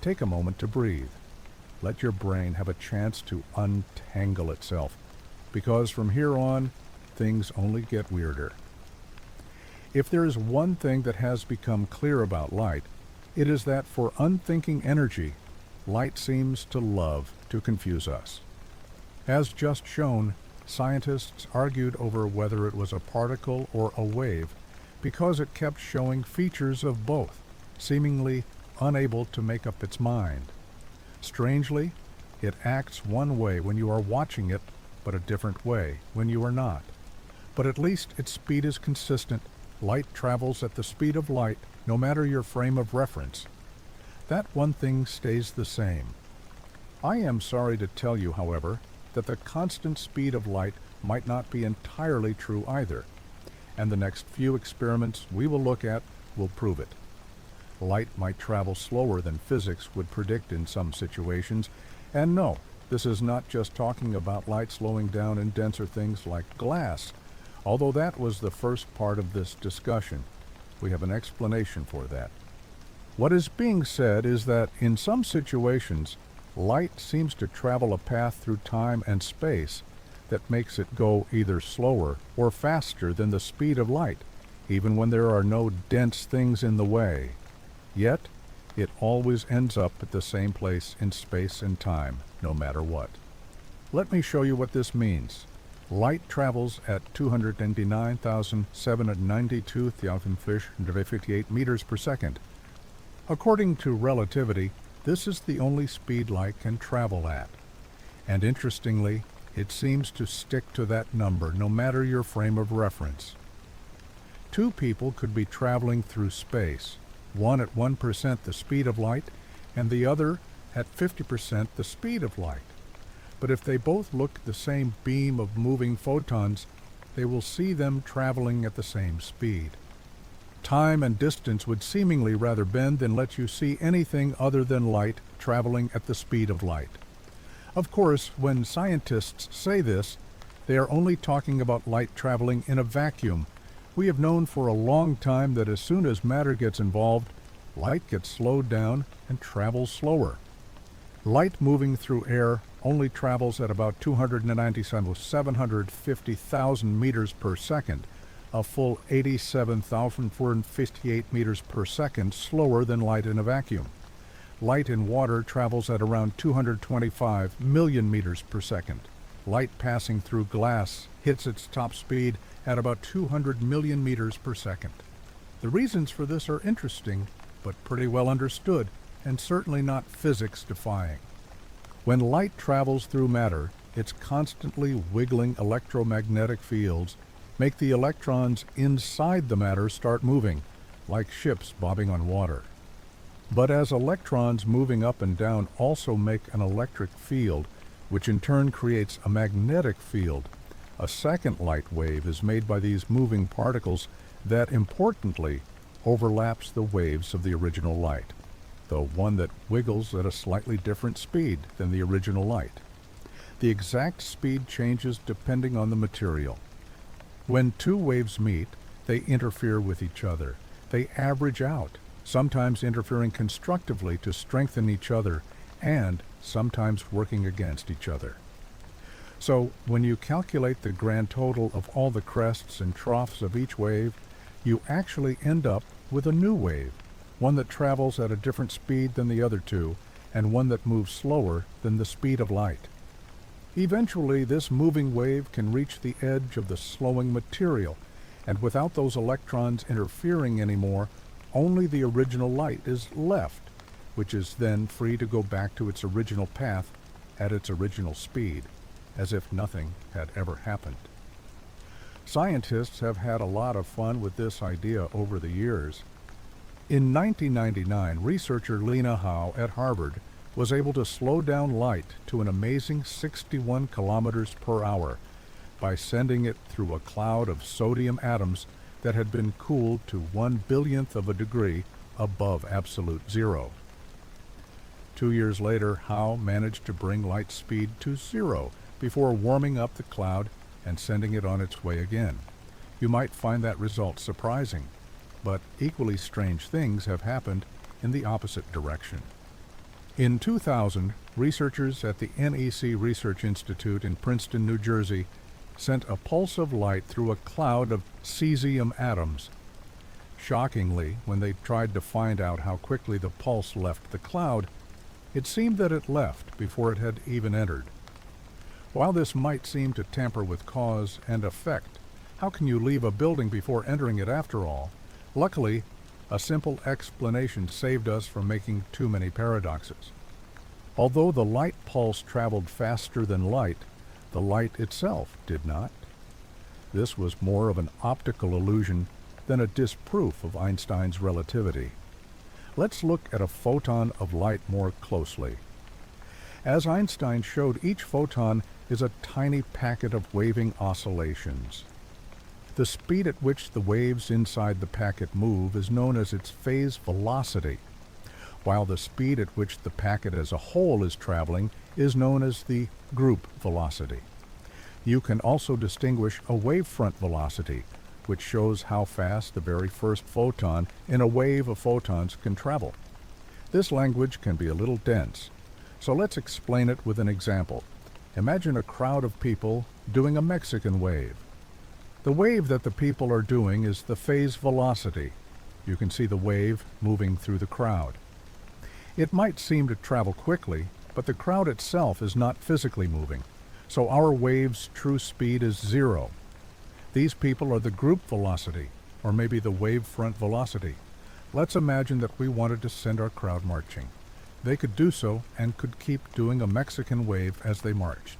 Take a moment to breathe. Let your brain have a chance to untangle itself, because from here on, things only get weirder. If there is one thing that has become clear about light, it is that for unthinking energy, light seems to love to confuse us. As just shown, scientists argued over whether it was a particle or a wave because it kept showing features of both, seemingly unable to make up its mind. Strangely, it acts one way when you are watching it, but a different way when you are not. But at least its speed is consistent. Light travels at the speed of light, no matter your frame of reference. That one thing stays the same. I am sorry to tell you, however, that the constant speed of light might not be entirely true either, and the next few experiments we will look at will prove it. Light might travel slower than physics would predict in some situations, and no, this is not just talking about light slowing down in denser things like glass, although that was the first part of this discussion. We have an explanation for that. What is being said is that in some situations, light seems to travel a path through time and space that makes it go either slower or faster than the speed of light, even when there are no dense things in the way. Yet, it always ends up at the same place in space and time, no matter what. Let me show you what this means. Light travels at 299,792,358 meters per second. According to relativity, this is the only speed light can travel at. And interestingly, it seems to stick to that number no matter your frame of reference. Two people could be traveling through space, one at 1% the speed of light, and the other at 50% the speed of light. But if they both look at the same beam of moving photons, they will see them traveling at the same speed. Time and distance would seemingly rather bend than let you see anything other than light traveling at the speed of light. Of course, when scientists say this, they are only talking about light traveling in a vacuum. We have known for a long time that as soon as matter gets involved, light gets slowed down and travels slower. Light moving through air only travels at about 750,000 meters per second, a full 87,458 meters per second slower than light in a vacuum. Light in water travels at around 225 million meters per second. Light passing through glass hits its top speed at about 200 million meters per second. The reasons for this are interesting, but pretty well understood, and certainly not physics-defying. When light travels through matter, its constantly wiggling electromagnetic fields make the electrons inside the matter start moving, like ships bobbing on water. But as electrons moving up and down also make an electric field, which in turn creates a magnetic field, a second light wave is made by these moving particles that, importantly, overlaps the waves of the original light, though one that wiggles at a slightly different speed than the original light. The exact speed changes depending on the material. When two waves meet, they interfere with each other. They average out. sometimes interfering constructively to strengthen each other and sometimes working against each other. So, when you calculate the grand total of all the crests and troughs of each wave, you actually end up with a new wave, one that travels at a different speed than the other two, and one that moves slower than the speed of light. Eventually, this moving wave can reach the edge of the slowing material, and without those electrons interfering anymore, only the original light is left, which is then free to go back to its original path at its original speed, as if nothing had ever happened. Scientists have had a lot of fun with this idea over the years. In 1999, researcher Lena Howe at Harvard was able to slow down light to an amazing 61 kilometers per hour by sending it through a cloud of sodium atoms that had been cooled to 1/1000th of a degree above absolute zero. 2 years later, Howe managed to bring light speed to zero before warming up the cloud and sending it on its way again. You might find that result surprising, but equally strange things have happened in the opposite direction. In 2000, researchers at the NEC Research Institute in Princeton, New Jersey, sent a pulse of light through a cloud of cesium atoms. Shockingly, when they tried to find out how quickly the pulse left the cloud, it seemed that it left before it had even entered. While this might seem to tamper with cause and effect, how can you leave a building before entering it after all? Luckily, a simple explanation saved us from making too many paradoxes. Although the light pulse traveled faster than light, the light itself did not. This was more of an optical illusion than a disproof of Einstein's relativity. Let's look at a photon of light more closely. As Einstein showed, each photon is a tiny packet of waving oscillations. The speed at which the waves inside the packet move is known as its phase velocity, while the speed at which the packet as a whole is traveling is known as the group velocity. You can also distinguish a wavefront velocity, which shows how fast the very first photon in a wave of photons can travel. This language can be a little dense, so let's explain it with an example. Imagine a crowd of people doing a Mexican wave. The wave that the people are doing is the phase velocity. You can see the wave moving through the crowd. It might seem to travel quickly, but the crowd itself is not physically moving, so our wave's true speed is zero. These people are the group velocity, or maybe the wavefront velocity. Let's imagine that we wanted to send our crowd marching. They could do so and could keep doing a Mexican wave as they marched.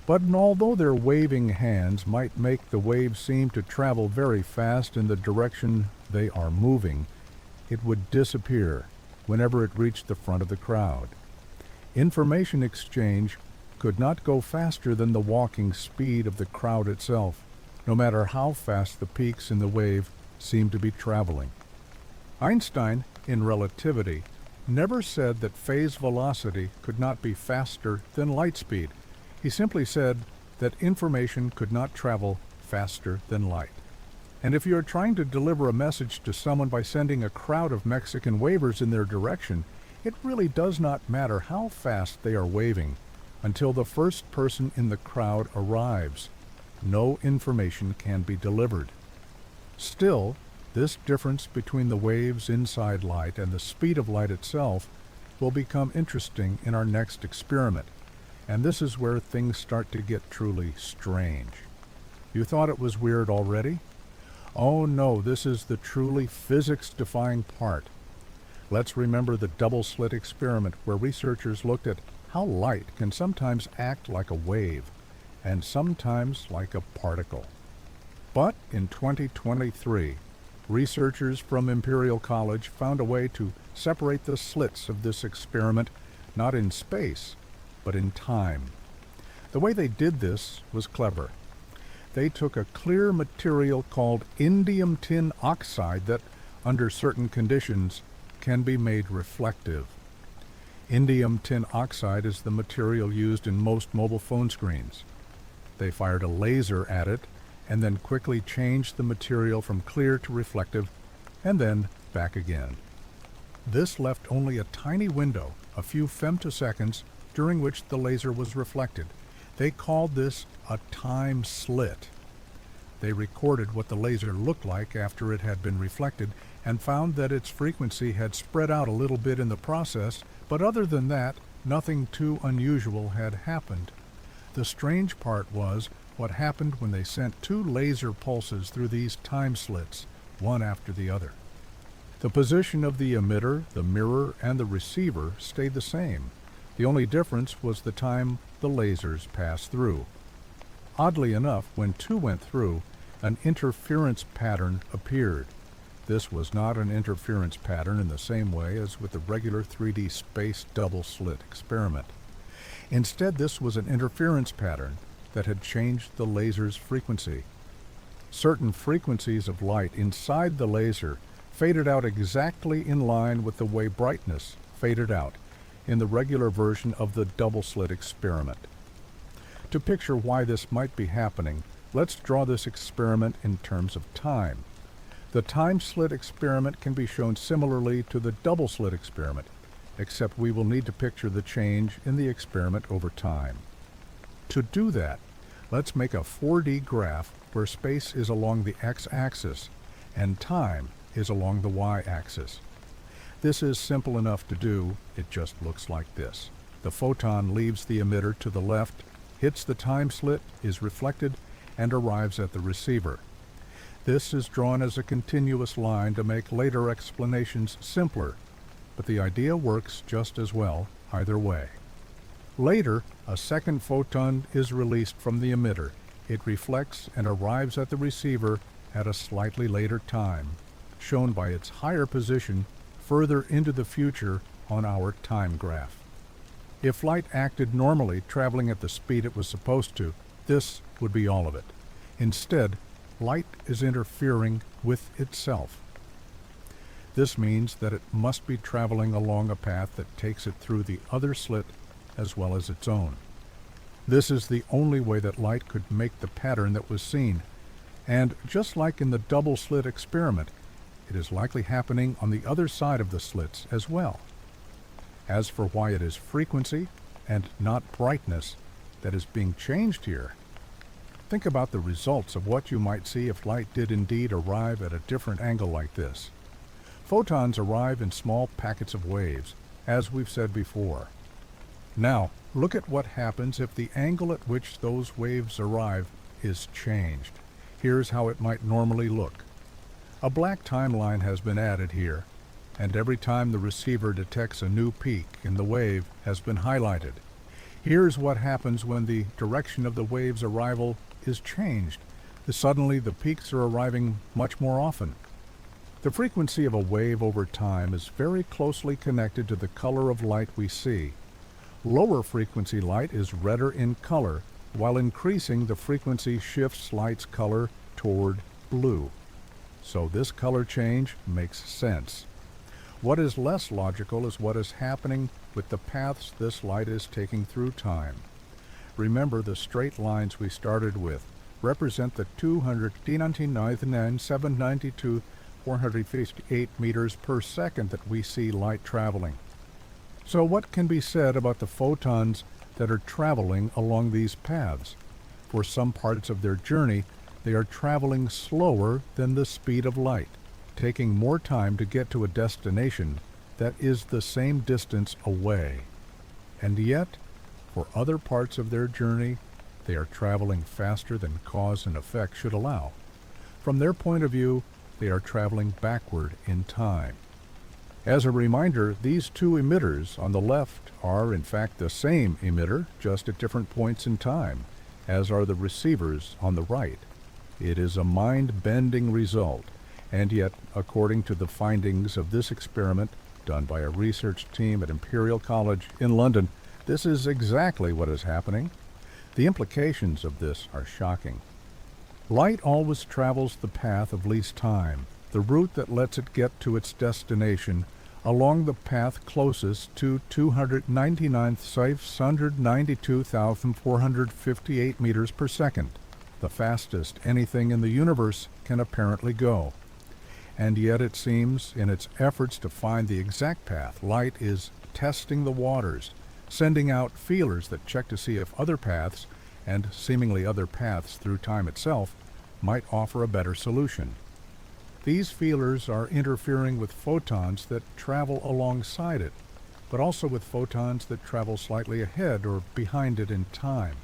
But although their waving hands might make the wave seem to travel very fast in the direction they are moving, it would disappear whenever it reached the front of the crowd. Information exchange could not go faster than the walking speed of the crowd itself, no matter how fast the peaks in the wave seem to be traveling. Einstein, in relativity, never said that phase velocity could not be faster than light speed. He simply said that information could not travel faster than light. And if you are trying to deliver a message to someone by sending a crowd of Mexican wavers in their direction, it really does not matter how fast they are waving until the first person in the crowd arrives. No information can be delivered. Still, this difference between the waves inside light and the speed of light itself will become interesting in our next experiment. And this is where things start to get truly strange. You thought it was weird already? Oh no, this is the truly physics-defying part. Let's remember the double-slit experiment where researchers looked at how light can sometimes act like a wave and sometimes like a particle. But in 2023, researchers from Imperial College found a way to separate the slits of this experiment not in space, but in time. The way they did this was clever. They took a clear material called indium tin oxide that, under certain conditions, can be made reflective. Indium tin oxide is the material used in most mobile phone screens. They fired a laser at it and then quickly changed the material from clear to reflective and then back again. This left only a tiny window, a few femtoseconds, during which the laser was reflected. They called this a time slit. They recorded what the laser looked like after it had been reflected and found that its frequency had spread out a little bit in the process, but other than that, nothing too unusual had happened. The strange part was what happened when they sent two laser pulses through these time slits, one after the other. The position of the emitter, the mirror, and the receiver stayed the same. The only difference was the time the lasers passed through. Oddly enough, when two went through, an interference pattern appeared. This was not an interference pattern in the same way as with the regular 3D space double-slit experiment. Instead, this was an interference pattern that had changed the laser's frequency. Certain frequencies of light inside the laser faded out exactly in line with the way brightness faded out in the regular version of the double-slit experiment. To picture why this might be happening, let's draw this experiment in terms of time. The time-slit experiment can be shown similarly to the double-slit experiment, except we will need to picture the change in the experiment over time. To do that, let's make a 4D graph where space is along the x-axis and time is along the y-axis. This is simple enough to do, it just looks like this. The photon leaves the emitter to the left, hits the time slit, is reflected, and arrives at the receiver. This is drawn as a continuous line to make later explanations simpler, but the idea works just as well either way. Later, a second photon is released from the emitter. It reflects and arrives at the receiver at a slightly later time, shown by its higher position further into the future on our time graph. If light acted normally, traveling at the speed it was supposed to, this would be all of it. Instead, light is interfering with itself. This means that it must be traveling along a path that takes it through the other slit as well as its own. This is the only way that light could make the pattern that was seen, and just like in the double-slit experiment, it is likely happening on the other side of the slits as well. As for why it is frequency and not brightness that is being changed here, think about the results of what you might see if light did indeed arrive at a different angle like this. Photons arrive in small packets of waves, as we've said before. Now, look at what happens if the angle at which those waves arrive is changed. Here's how it might normally look. A black timeline has been added here, and every time the receiver detects a new peak in the wave has been highlighted. Here's what happens when the direction of the wave's arrival is changed. Suddenly the peaks are arriving much more often. The frequency of a wave over time is very closely connected to the color of light we see. Lower frequency light is redder in color, while increasing the frequency shifts light's color toward blue. So this color change makes sense. What is less logical is what is happening with the paths this light is taking through time. Remember, the straight lines we started with represent the 299,792,458 meters per second that we see light traveling. So what can be said about the photons that are traveling along these paths? For some parts of their journey, they are traveling slower than the speed of light, taking more time to get to a destination that is the same distance away. And yet, for other parts of their journey, they are traveling faster than cause and effect should allow. From their point of view, they are traveling backward in time. As a reminder, these two emitters on the left are in fact the same emitter, just at different points in time, as are the receivers on the right. It is a mind-bending result, and yet, according to the findings of this experiment done by a research team at Imperial College in London, this is exactly what is happening. The implications of this are shocking. Light always travels the path of least time, the route that lets it get to its destination along the path closest to 299,692,458 meters per second, the fastest anything in the universe can apparently go. And yet it seems, in its efforts to find the exact path, light is testing the waters, sending out feelers that check to see if other paths, and seemingly other paths through time itself, might offer a better solution. These feelers are interfering with photons that travel alongside it, but also with photons that travel slightly ahead or behind it in time.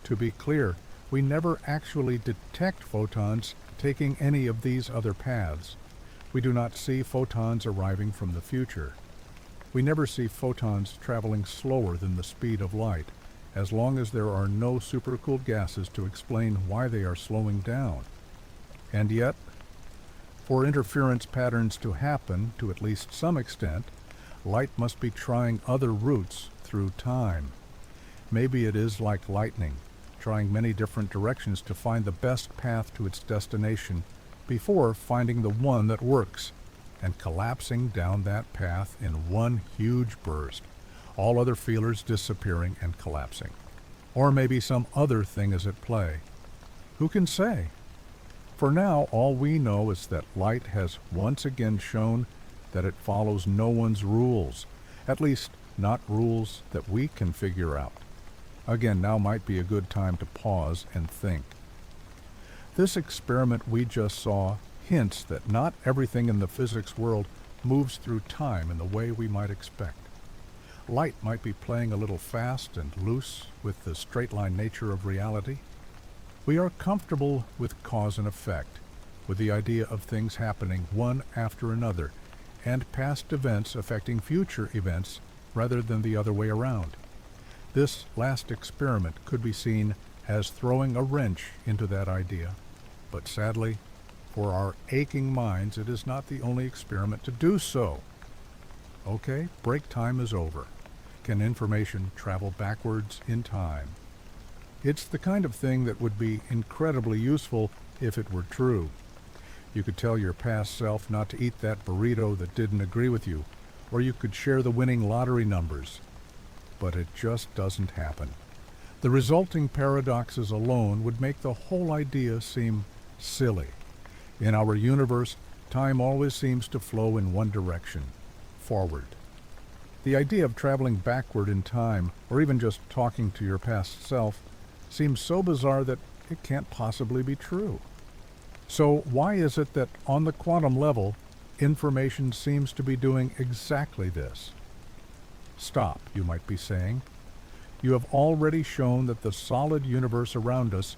To be clear, we never actually detect photons taking any of these other paths. We do not see photons arriving from the future. We never see photons traveling slower than the speed of light, as long as there are no supercooled gases to explain why they are slowing down. And yet, for interference patterns to happen to at least some extent, light must be trying other routes through time. Maybe it is like lightning, trying many different directions to find the best path to its destination before finding the one that works and collapsing down that path in one huge burst, all other feelers disappearing and collapsing. Or maybe some other thing is at play. Who can say? For now, all we know is that light has once again shown that it follows no one's rules, at least not rules that we can figure out. Again, now might be a good time to pause and think. This experiment we just saw hints that not everything in the physics world moves through time in the way we might expect. Light might be playing a little fast and loose with the straight-line nature of reality. We are comfortable with cause and effect, with the idea of things happening one after another, and past events affecting future events rather than the other way around. This last experiment could be seen as throwing a wrench into that idea, but sadly, for our aching minds, it is not the only experiment to do so. Okay, break time is over. Can information travel backwards in time? It's the kind of thing that would be incredibly useful if it were true. You could tell your past self not to eat that burrito that didn't agree with you, or you could share the winning lottery numbers. But it just doesn't happen. The resulting paradoxes alone would make the whole idea seem silly. In our universe, time always seems to flow in one direction, forward. The idea of traveling backward in time, or even just talking to your past self, seems so bizarre that it can't possibly be true. So why is it that on the quantum level, information seems to be doing exactly this? Stop, you might be saying. You have already shown that the solid universe around us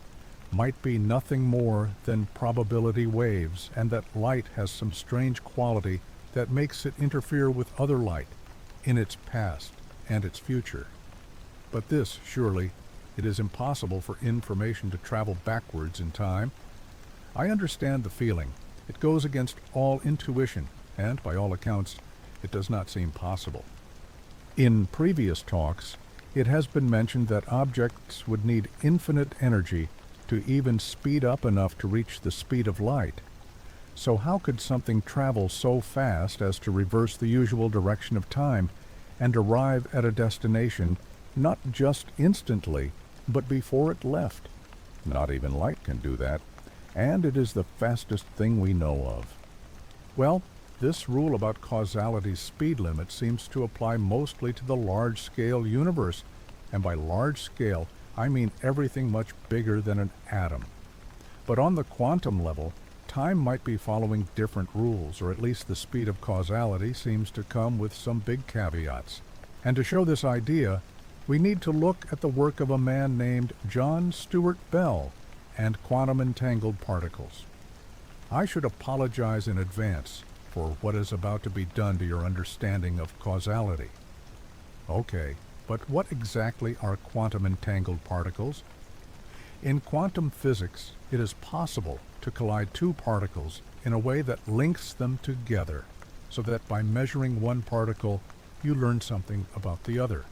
might be nothing more than probability waves, and that light has some strange quality that makes it interfere with other light in its past and its future. But this, surely, it is impossible for information to travel backwards in time. I understand the feeling. It goes against all intuition, and by all accounts, it does not seem possible. In previous talks, it has been mentioned that objects would need infinite energy to even speed up enough to reach the speed of light. So how could something travel so fast as to reverse the usual direction of time and arrive at a destination not just instantly, but before it left? Not even light can do that, and it is the fastest thing we know of. Well, this rule about causality's speed limit seems to apply mostly to the large-scale universe, and by large scale, I mean everything much bigger than an atom. But on the quantum level, time might be following different rules, or at least the speed of causality seems to come with some big caveats. And to show this idea, we need to look at the work of a man named John Stuart Bell and quantum entangled particles. I should apologize in advance for what is about to be done to your understanding of causality. Okay, but what exactly are quantum entangled particles? In quantum physics, it is possible to collide two particles in a way that links them together, so that by measuring one particle, you learn something about the other.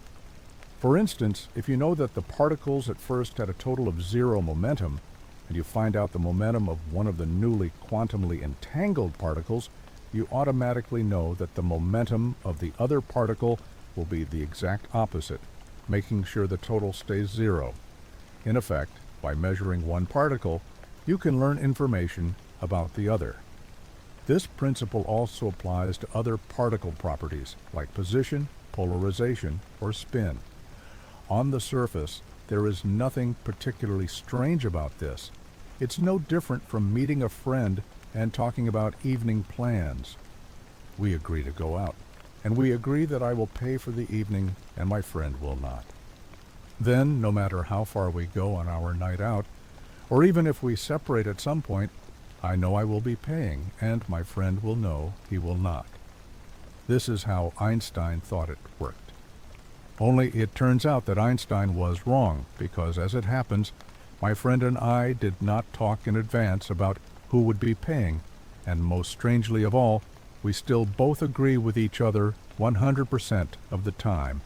For instance, if you know that the particles at first had a total of 0 momentum, and you find out the momentum of one of the newly quantumly entangled particles, you automatically know that the momentum of the other particle will be the exact opposite, making sure the total stays 0. In effect, by measuring one particle, you can learn information about the other. This principle also applies to other particle properties like position, polarization, or spin. On the surface, there is nothing particularly strange about this. It's no different from meeting a friend and talking about evening plans. We agree to go out, and we agree that I will pay for the evening and my friend will not. Then, no matter how far we go on our night out, or even if we separate at some point, I know I will be paying, and my friend will know he will not. This is how Einstein thought it worked. Only it turns out that Einstein was wrong, because as it happens, my friend and I did not talk in advance about who would be paying, and most strangely of all, we still both agree with each other 100% of the time,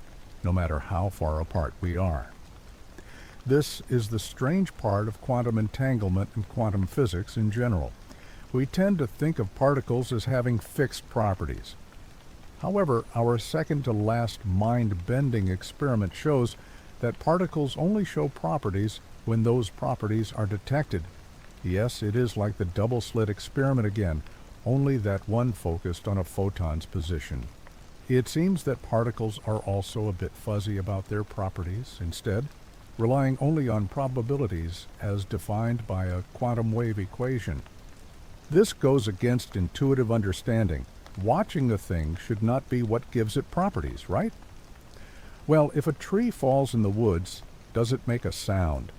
no matter how far apart we are. This is the strange part of quantum entanglement and quantum physics in general. We tend to think of particles as having fixed properties. However, our second-to-last mind-bending experiment shows that particles only show properties when those properties are detected. Yes, it is like the double-slit experiment again, only that one focused on a photon's position. It seems that particles are also a bit fuzzy about their properties, instead, relying only on probabilities as defined by a quantum wave equation. This goes against intuitive understanding. Watching a thing should not be what gives it properties, right? Well, if a tree falls in the woods, does it make a sound?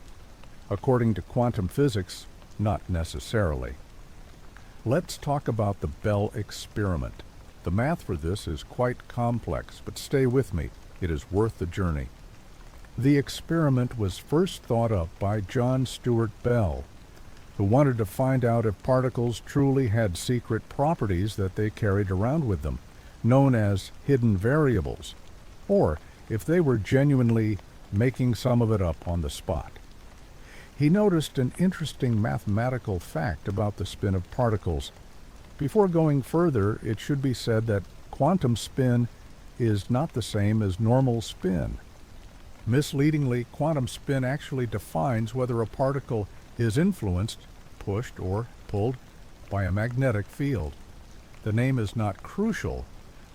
According to quantum physics, not necessarily. Let's talk about the Bell experiment. The math for this is quite complex, but stay with me. It is worth the journey. The experiment was first thought up by John Stuart Bell, who wanted to find out if particles truly had secret properties that they carried around with them, known as hidden variables, or if they were genuinely making some of it up on the spot. He noticed an interesting mathematical fact about the spin of particles. Before going further, it should be said that quantum spin is not the same as normal spin. Misleadingly, quantum spin actually defines whether a particle is influenced, pushed, or pulled by a magnetic field. The name is not crucial,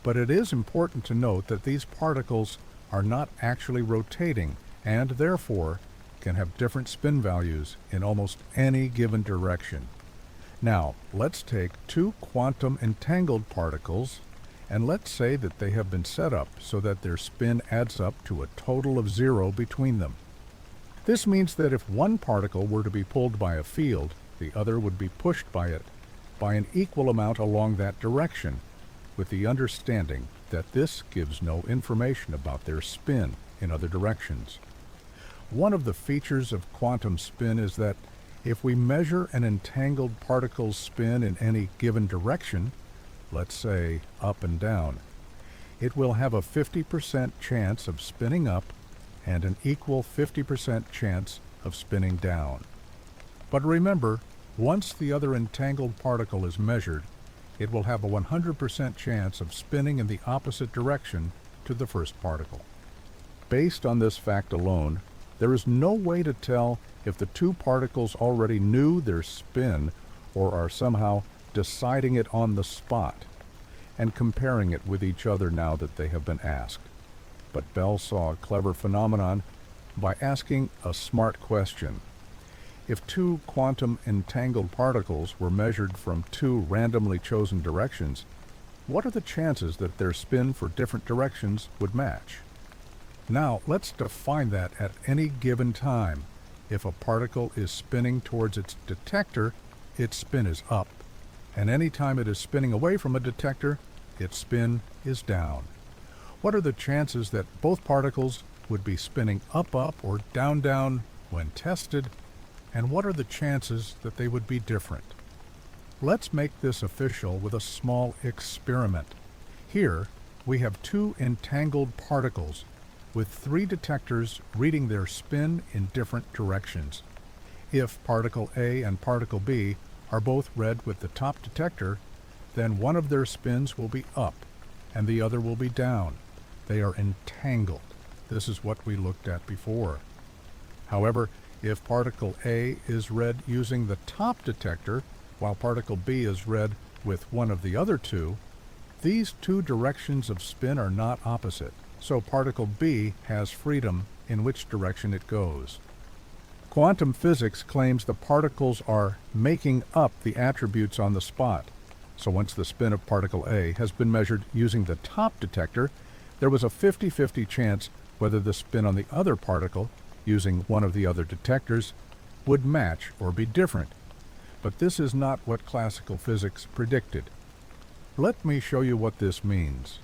but it is important to note that these particles are not actually rotating and therefore can have different spin values in almost any given direction. Now, let's take two quantum entangled particles and let's say that they have been set up so that their spin adds up to a total of 0 between them. This means that if one particle were to be pulled by a field, the other would be pushed by it by an equal amount along that direction, with the understanding that this gives no information about their spin in other directions. One of the features of quantum spin is that if we measure an entangled particle's spin in any given direction, let's say up and down, it will have a 50% chance of spinning up and an equal 50% chance of spinning down. But remember, once the other entangled particle is measured, it will have a 100% chance of spinning in the opposite direction to the first particle. Based on this fact alone, there is no way to tell if the two particles already knew their spin or are somehow deciding it on the spot and comparing it with each other now that they have been asked. But Bell saw a clever phenomenon by asking a smart question. If two quantum entangled particles were measured from two randomly chosen directions, what are the chances that their spin for different directions would match? Now, let's define that at any given time. If a particle is spinning towards its detector, its spin is up, and any time it is spinning away from a detector, its spin is down. What are the chances that both particles would be spinning up or down when tested, and what are the chances that they would be different? Let's make this official with a small experiment. Here, we have two entangled particles with three detectors reading their spin in different directions. If particle A and particle B are both read with the top detector, then one of their spins will be up and the other will be down. They are entangled. This is what we looked at before. However, if particle A is read using the top detector, while particle B is read with one of the other two, these two directions of spin are not opposite, so particle B has freedom in which direction it goes. Quantum physics claims the particles are making up the attributes on the spot. So once the spin of particle A has been measured using the top detector, there was a 50-50 chance whether the spin on the other particle, using one of the other detectors, would match or be different. But this is not what classical physics predicted. Let me show you what this means.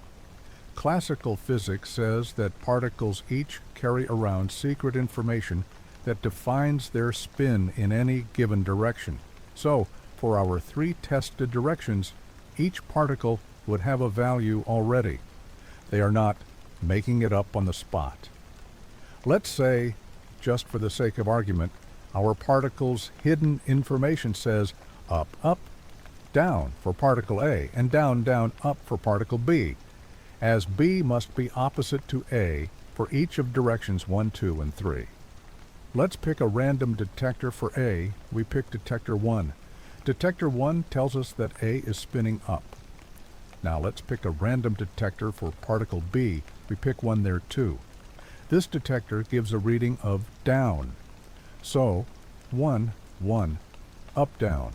Classical physics says that particles each carry around secret information that defines their spin in any given direction. So, for our three tested directions, each particle would have a value already. They are not making it up on the spot. Let's say, just for the sake of argument, our particle's hidden information says up, up, down for particle A, and down, down, up for particle B, as B must be opposite to A for each of directions 1, 2, and 3. Let's pick a random detector for A. We pick detector 1. Detector 1 tells us that A is spinning up. Now let's pick a random detector for particle B. We pick one there too. This detector gives a reading of down. So, 1, 1, up, down.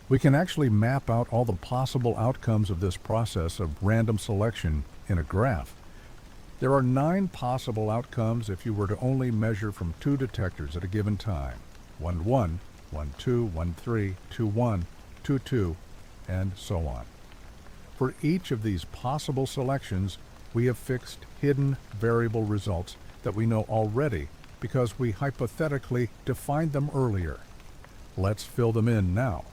We can actually map out all the possible outcomes of this process of random selection in a graph. There are 9 possible outcomes if you were to only measure from 2 detectors at a given time. 1, 1, 1, 2, 1, 3, 2, 1, 2, 2, and so on. For each of these possible selections, we have fixed hidden variable results that we know already because we hypothetically defined them earlier. Let's fill them in now.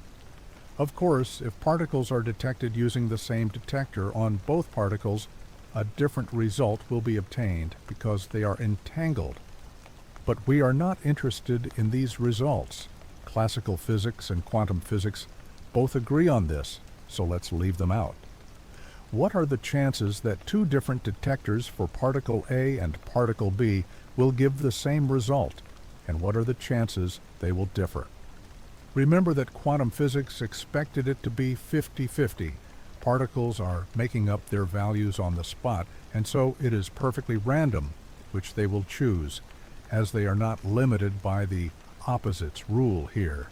Of course, if particles are detected using the same detector on both particles, a different result will be obtained because they are entangled. But we are not interested in these results. Classical physics and quantum physics both agree on this, so let's leave them out. What are the chances that 2 different detectors for particle A and particle B will give the same result, and what are the chances they will differ? Remember that quantum physics expected it to be 50-50. Particles are making up their values on the spot, and so it is perfectly random which they will choose, as they are not limited by the opposites rule here.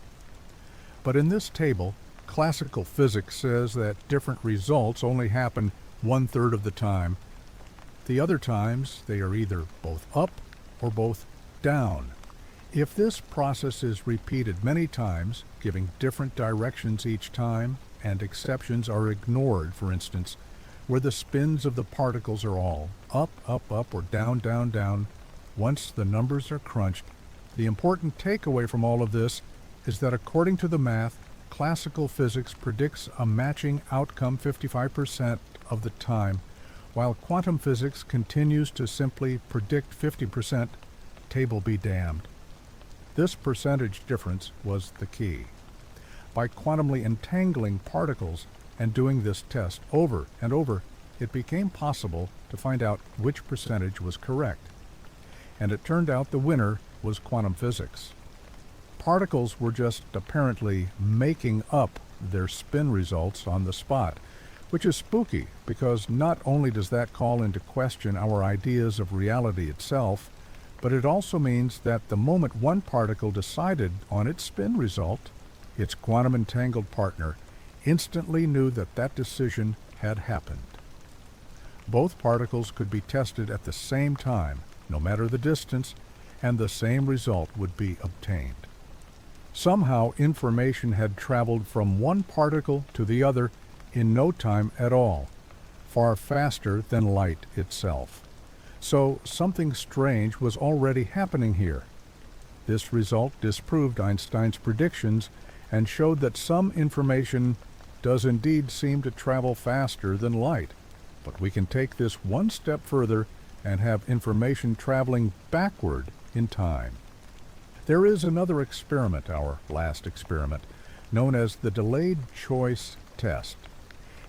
But in this table, classical physics says that different results only happen 1/3 of the time. The other times, they are either both up or both down. If this process is repeated many times, giving different directions each time, and exceptions are ignored, for instance, where the spins of the particles are all up, up, up, or down, down, down, once the numbers are crunched, the important takeaway from all of this is that according to the math, classical physics predicts a matching outcome 55% of the time, while quantum physics continues to simply predict 50%, table be damned. This percentage difference was the key. By quantumly entangling particles and doing this test over and over, it became possible to find out which percentage was correct. And it turned out the winner was quantum physics. Particles were just apparently making up their spin results on the spot, which is spooky because not only does that call into question our ideas of reality itself, but it also means that the moment one particle decided on its spin result, its quantum entangled partner instantly knew that that decision had happened. Both particles could be tested at the same time, no matter the distance, and the same result would be obtained. Somehow information had traveled from one particle to the other in no time at all, far faster than light itself. So something strange was already happening here. This result disproved Einstein's predictions and showed that some information does indeed seem to travel faster than light. But we can take this one step further and have information traveling backward in time. There is another experiment, our last experiment, known as the delayed choice test.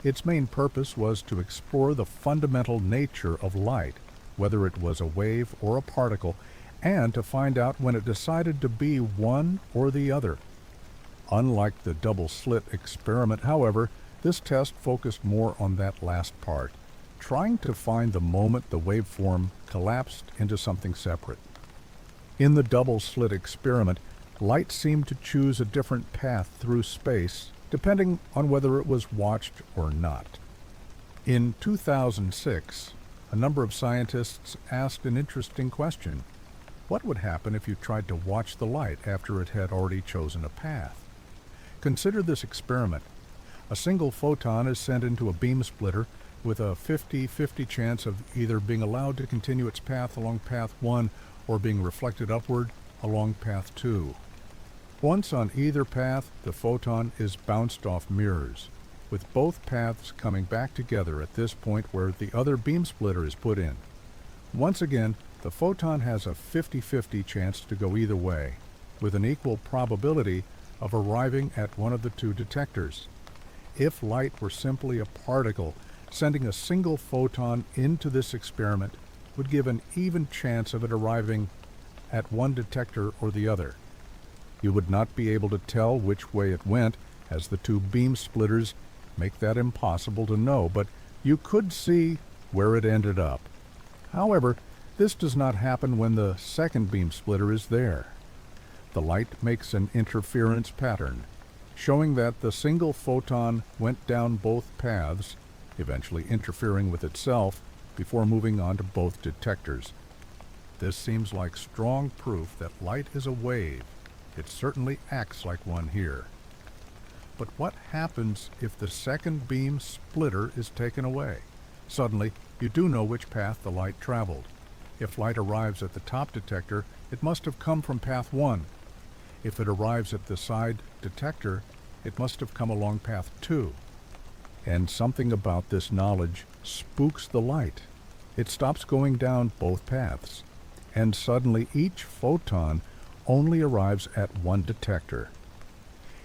Its main purpose was to explore the fundamental nature of light, whether it was a wave or a particle, and to find out when it decided to be one or the other. Unlike the double-slit experiment, however, this test focused more on that last part, trying to find the moment the waveform collapsed into something separate. In the double-slit experiment, light seemed to choose a different path through space, depending on whether it was watched or not. In 2006, a number of scientists asked an interesting question. What would happen if you tried to watch the light after it had already chosen a path? Consider this experiment. A single photon is sent into a beam splitter with a 50-50 chance of either being allowed to continue its path along path 1 or being reflected upward along path 2. Once on either path, the photon is bounced off mirrors, with both paths coming back together at this point where the other beam splitter is put in. Once again, the photon has a 50-50 chance to go either way, with an equal probability of arriving at one of the two detectors. If light were simply a particle, sending a single photon into this experiment would give an even chance of it arriving at one detector or the other. You would not be able to tell which way it went, as the two beam splitters make that impossible to know, but you could see where it ended up. However, this does not happen when the second beam splitter is there. The light makes an interference pattern, showing that the single photon went down both paths, eventually interfering with itself before moving on to both detectors. This seems like strong proof that light is a wave. It certainly acts like one here. But what happens if the second beam splitter is taken away? Suddenly, you do know which path the light traveled. If light arrives at the top detector, it must have come from path 1. If it arrives at the side detector, it must have come along path 2. And something about this knowledge spooks the light. It stops going down both paths, and suddenly each photon only arrives at one detector.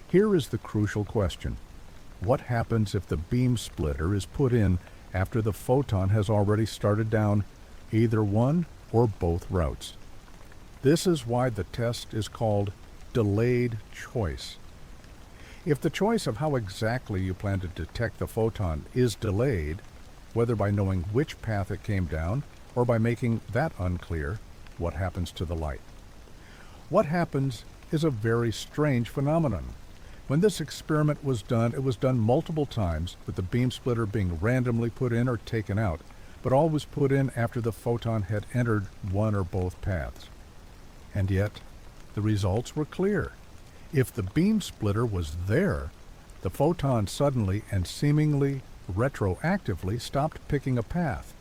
Here is the crucial question. What happens if the beam splitter is put in after the photon has already started down either one or both routes? This is why the test is called delayed choice. If the choice of how exactly you plan to detect the photon is delayed, whether by knowing which path it came down or by making that unclear, what happens to the light? What happens is a very strange phenomenon. When this experiment was done, it was done multiple times, with the beam splitter being randomly put in or taken out, but always put in after the photon had entered one or both paths. And yet, the results were clear. If the beam splitter was there, the photon suddenly and seemingly retroactively stopped picking a path.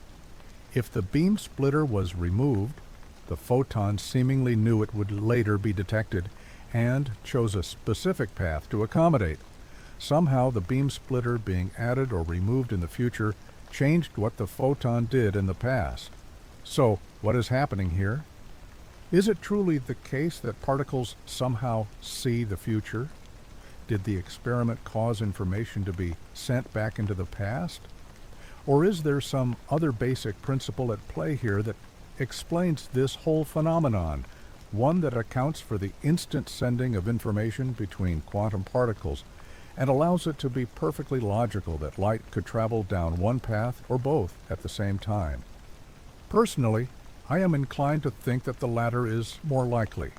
If the beam splitter was removed, the photon seemingly knew it would later be detected and chose a specific path to accommodate. Somehow the beam splitter being added or removed in the future changed what the photon did in the past. So, what is happening here? Is it truly the case that particles somehow see the future? Did the experiment cause information to be sent back into the past? Or is there some other basic principle at play here that explains this whole phenomenon, one that accounts for the instant sending of information between quantum particles and allows it to be perfectly logical that light could travel down one path or both at the same time? Personally, I am inclined to think that the latter is more likely.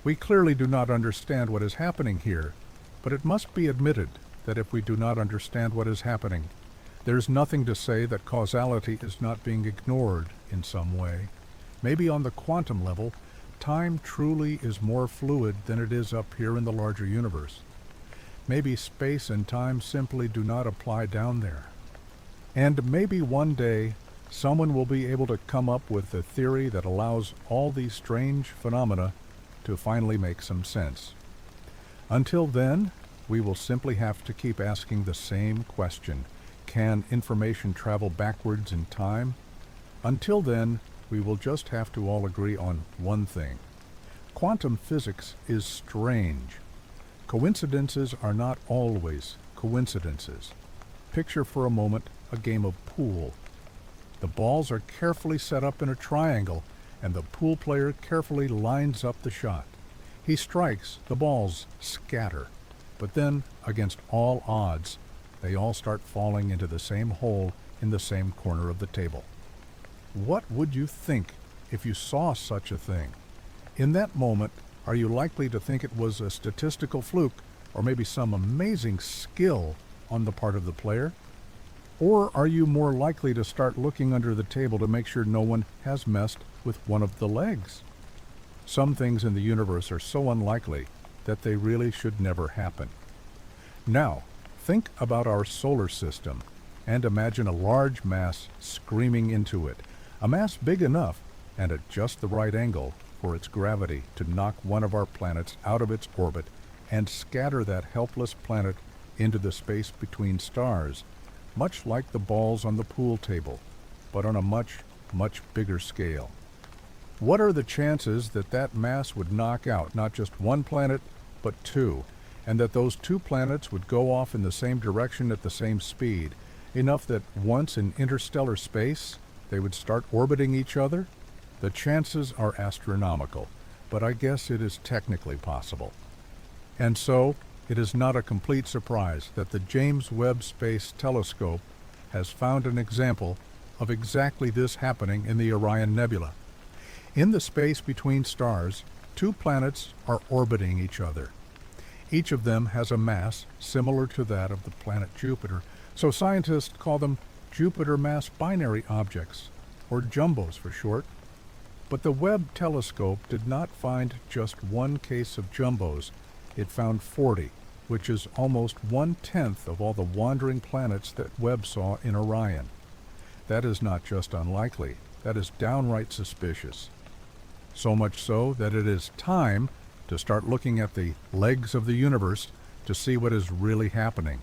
We clearly do not understand what is happening here, but it must be admitted that if we do not understand what is happening, there is nothing to say that causality is not being ignored in some way. Maybe on the quantum level, time truly is more fluid than it is up here in the larger universe. Maybe space and time simply do not apply down there. And maybe one day, someone will be able to come up with a theory that allows all these strange phenomena to finally make some sense. Until then, we will simply have to keep asking the same question. Can information travel backwards in time? Until then, we will just have to all agree on one thing. Quantum physics is strange. Coincidences are not always coincidences. Picture for a moment a game of pool. The balls are carefully set up in a triangle, and the pool player carefully lines up the shot. He strikes, the balls scatter, but then, against all odds, they all start falling into the same hole in the same corner of the table. What would you think if you saw such a thing? In that moment, are you likely to think it was a statistical fluke or maybe some amazing skill on the part of the player? Or are you more likely to start looking under the table to make sure no one has messed with one of the legs? Some things in the universe are so unlikely that they really should never happen. Now, think about our solar system and imagine a large mass screaming into it, a mass big enough and at just the right angle for its gravity to knock one of our planets out of its orbit and scatter that helpless planet into the space between stars, much like the balls on the pool table, but on a much, much bigger scale. What are the chances that that mass would knock out not just one planet, but two, and that those two planets would go off in the same direction at the same speed, enough that once in interstellar space, they would start orbiting each other? The chances are astronomical, but I guess it is technically possible. And so, it is not a complete surprise that the James Webb Space Telescope has found an example of exactly this happening in the Orion Nebula. In the space between stars, two planets are orbiting each other. Each of them has a mass similar to that of the planet Jupiter, so scientists call them Jupiter mass binary objects, or jumbos for short. But the Webb telescope did not find just one case of jumbos. It found 40, which is almost 1/10 of all the wandering planets that Webb saw in Orion. That is not just unlikely, that is downright suspicious. So much so that it is time to start looking at the legs of the universe to see what is really happening.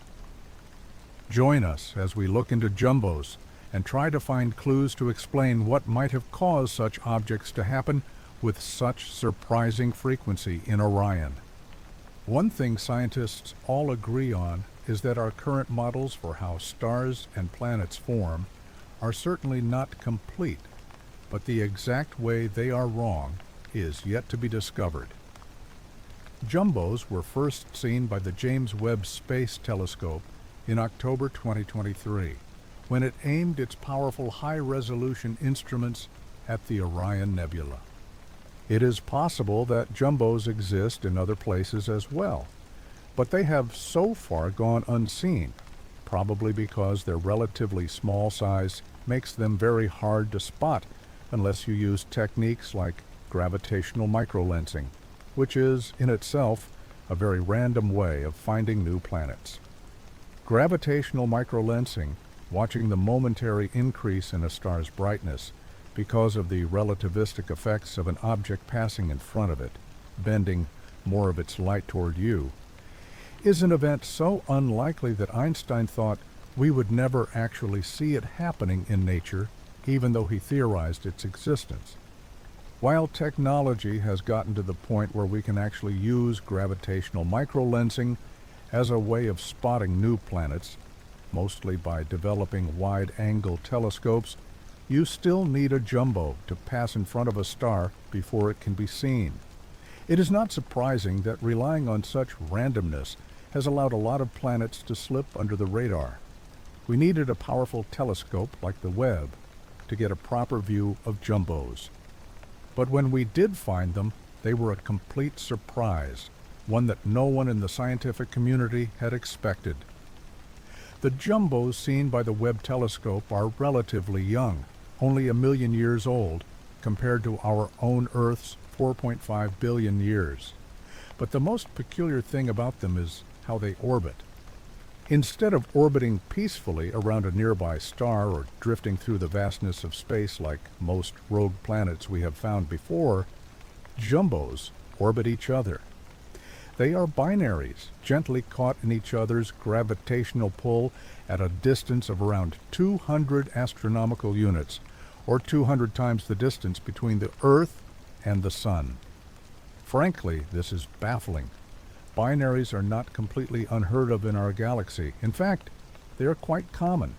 Join us as we look into jumbos and try to find clues to explain what might have caused such objects to happen with such surprising frequency in Orion. One thing scientists all agree on is that our current models for how stars and planets form are certainly not complete, but the exact way they are wrong is yet to be discovered. Jumbos were first seen by the James Webb Space Telescope in October 2023, when it aimed its powerful high-resolution instruments at the Orion Nebula. It is possible that jumbos exist in other places as well, but they have so far gone unseen, probably because their relatively small size makes them very hard to spot unless you use techniques like gravitational microlensing, which is, in itself, a very random way of finding new planets. Gravitational microlensing, watching the momentary increase in a star's brightness because of the relativistic effects of an object passing in front of it, bending more of its light toward you, is an event so unlikely that Einstein thought we would never actually see it happening in nature, even though he theorized its existence. While technology has gotten to the point where we can actually use gravitational microlensing as a way of spotting new planets, mostly by developing wide-angle telescopes, you still need a jumbo to pass in front of a star before it can be seen. It is not surprising that relying on such randomness has allowed a lot of planets to slip under the radar. We needed a powerful telescope like the Webb to get a proper view of jumbos. But when we did find them, they were a complete surprise, one that no one in the scientific community had expected. The jumbos seen by the Webb telescope are relatively young, only 1 million years old, compared to our own Earth's 4.5 billion years. But the most peculiar thing about them is how they orbit. Instead of orbiting peacefully around a nearby star or drifting through the vastness of space like most rogue planets we have found before, jumbos orbit each other. They are binaries, gently caught in each other's gravitational pull at a distance of around 200 astronomical units, or 200 times the distance between the Earth and the Sun. Frankly, this is baffling. Binaries are not completely unheard of in our galaxy. In fact, they are quite common.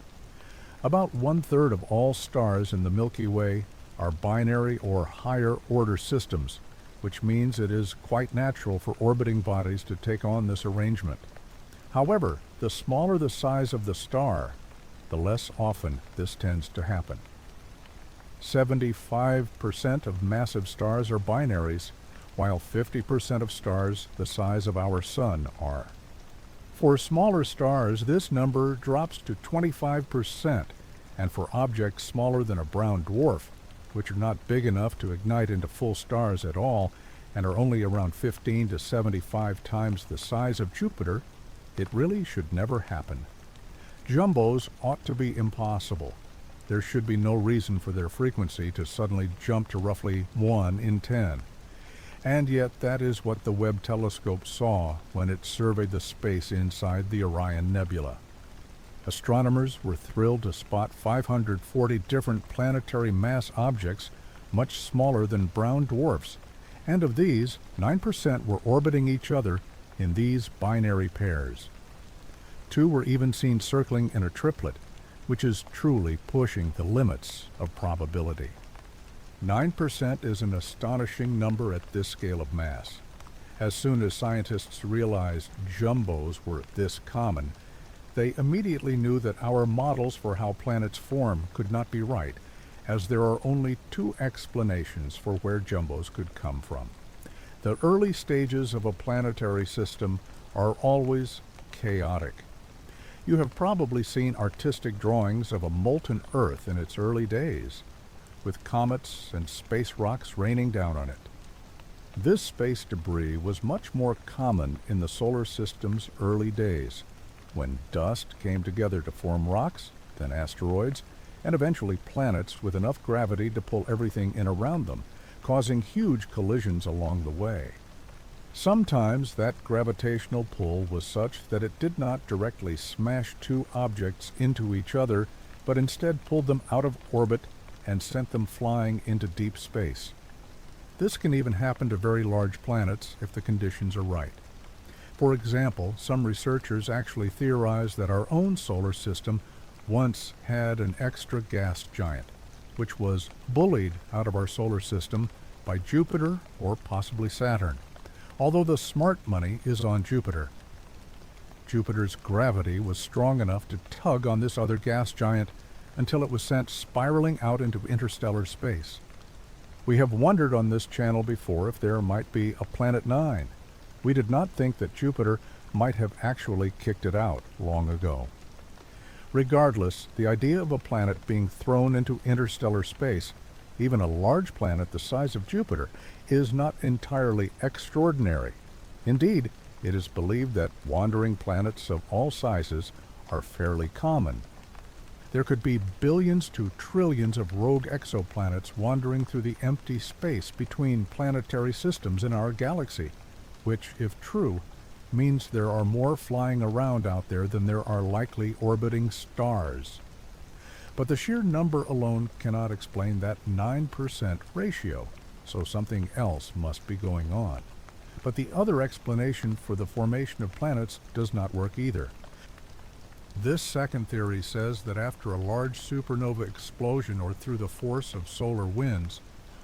About 1/3 of all stars in the Milky Way are binary or higher order systems, which means it is quite natural for orbiting bodies to take on this arrangement. However, the smaller the size of the star, the less often this tends to happen. 75% of massive stars are binaries, while 50% of stars the size of our Sun are. For smaller stars, this number drops to 25%, and for objects smaller than a brown dwarf, which are not big enough to ignite into full stars at all and are only around 15 to 75 times the size of Jupiter, it really should never happen. Jumbos ought to be impossible. There should be no reason for their frequency to suddenly jump to roughly 1 in 10. And yet that is what the Webb telescope saw when it surveyed the space inside the Orion Nebula. Astronomers were thrilled to spot 540 different planetary mass objects much smaller than brown dwarfs, and of these, 9% were orbiting each other in these binary pairs. 2 were even seen circling in a triplet, which is truly pushing the limits of probability. 9% is an astonishing number at this scale of mass. As soon as scientists realized jumbos were this common, they immediately knew that our models for how planets form could not be right, as there are only 2 explanations for where jumbos could come from. The early stages of a planetary system are always chaotic. You have probably seen artistic drawings of a molten Earth in its early days, with comets and space rocks raining down on it. This space debris was much more common in the solar system's early days, when dust came together to form rocks, then asteroids, and eventually planets with enough gravity to pull everything in around them, causing huge collisions along the way. Sometimes that gravitational pull was such that it did not directly smash 2 objects into each other, but instead pulled them out of orbit and sent them flying into deep space. This can even happen to very large planets if the conditions are right. For example, some researchers actually theorize that our own solar system once had an extra gas giant, which was bullied out of our solar system by Jupiter or possibly Saturn, although the smart money is on Jupiter. Jupiter's gravity was strong enough to tug on this other gas giant until it was sent spiraling out into interstellar space. We have wondered on this channel before if there might be a Planet 9. We did not think that Jupiter might have actually kicked it out long ago. Regardless, the idea of a planet being thrown into interstellar space, even a large planet the size of Jupiter, is not entirely extraordinary. Indeed, it is believed that wandering planets of all sizes are fairly common. There could be billions to trillions of rogue exoplanets wandering through the empty space between planetary systems in our galaxy, which, if true, means there are more flying around out there than there are likely orbiting stars. But the sheer number alone cannot explain that 9% ratio, so something else must be going on. But the other explanation for the formation of planets does not work either. This second theory says that after a large supernova explosion or through the force of solar winds,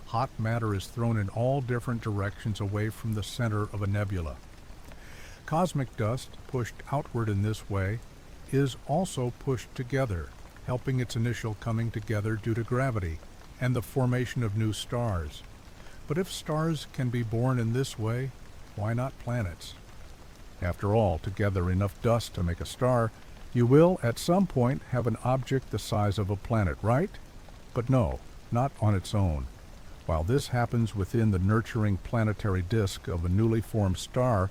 hot matter is thrown in all different directions away from the center of a nebula. Cosmic dust, pushed outward in this way, is also pushed together, helping its initial coming together due to gravity and the formation of new stars. But if stars can be born in this way, why not planets? After all, to gather enough dust to make a star, you will, at some point, have an object the size of a planet, right? But no, not on its own. While this happens within the nurturing planetary disk of a newly formed star,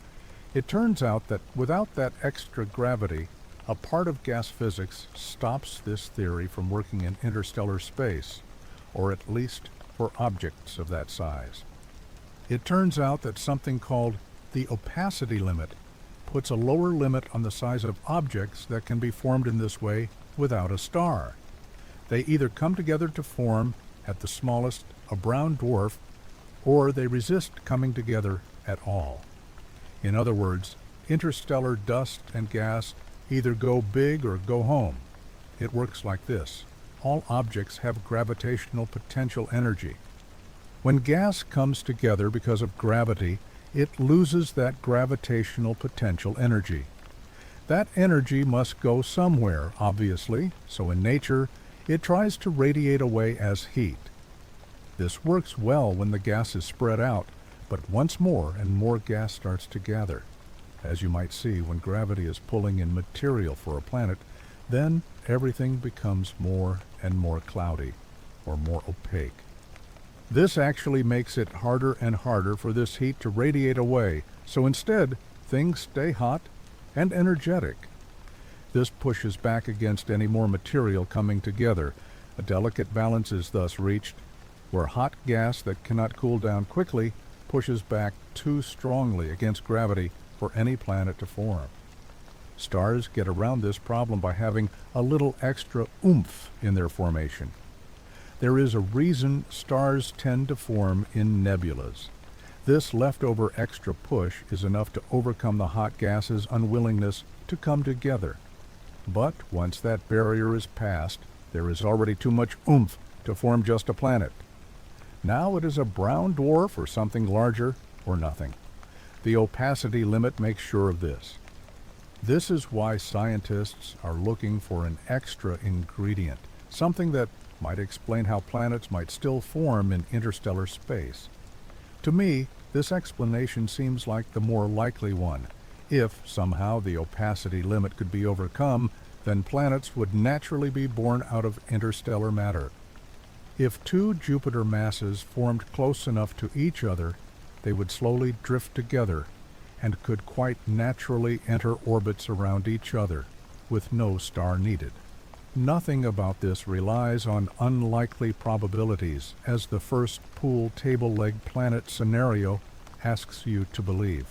it turns out that without that extra gravity, a part of gas physics stops this theory from working in interstellar space, or at least for objects of that size. It turns out that something called the opacity limit puts a lower limit on the size of objects that can be formed in this way without a star. They either come together to form, at the smallest, a brown dwarf, or they resist coming together at all. In other words, interstellar dust and gas either go big or go home. It works like this. All objects have gravitational potential energy. When gas comes together because of gravity, it loses that gravitational potential energy. That energy must go somewhere, obviously, so in nature, it tries to radiate away as heat. This works well when the gas is spread out, but once more and more gas starts to gather. As you might see, when gravity is pulling in material for a planet, then everything becomes more and more cloudy, or more opaque. This actually makes it harder and harder for this heat to radiate away, so instead, things stay hot and energetic. This pushes back against any more material coming together. A delicate balance is thus reached, where hot gas that cannot cool down quickly pushes back too strongly against gravity for any planet to form. Stars get around this problem by having a little extra oomph in their formation. There is a reason stars tend to form in nebulas. This leftover extra push is enough to overcome the hot gas's unwillingness to come together. But once that barrier is passed, there is already too much oomph to form just a planet. Now it is a brown dwarf or something larger or nothing. The opacity limit makes sure of this. This is why scientists are looking for an extra ingredient, something that might explain how planets might still form in interstellar space. To me, this explanation seems like the more likely one. If, somehow, the opacity limit could be overcome, then planets would naturally be born out of interstellar matter. If two Jupiter masses formed close enough to each other, they would slowly drift together and could quite naturally enter orbits around each other, with no star needed. Nothing about this relies on unlikely probabilities, as the first pool table-leg planet scenario asks you to believe.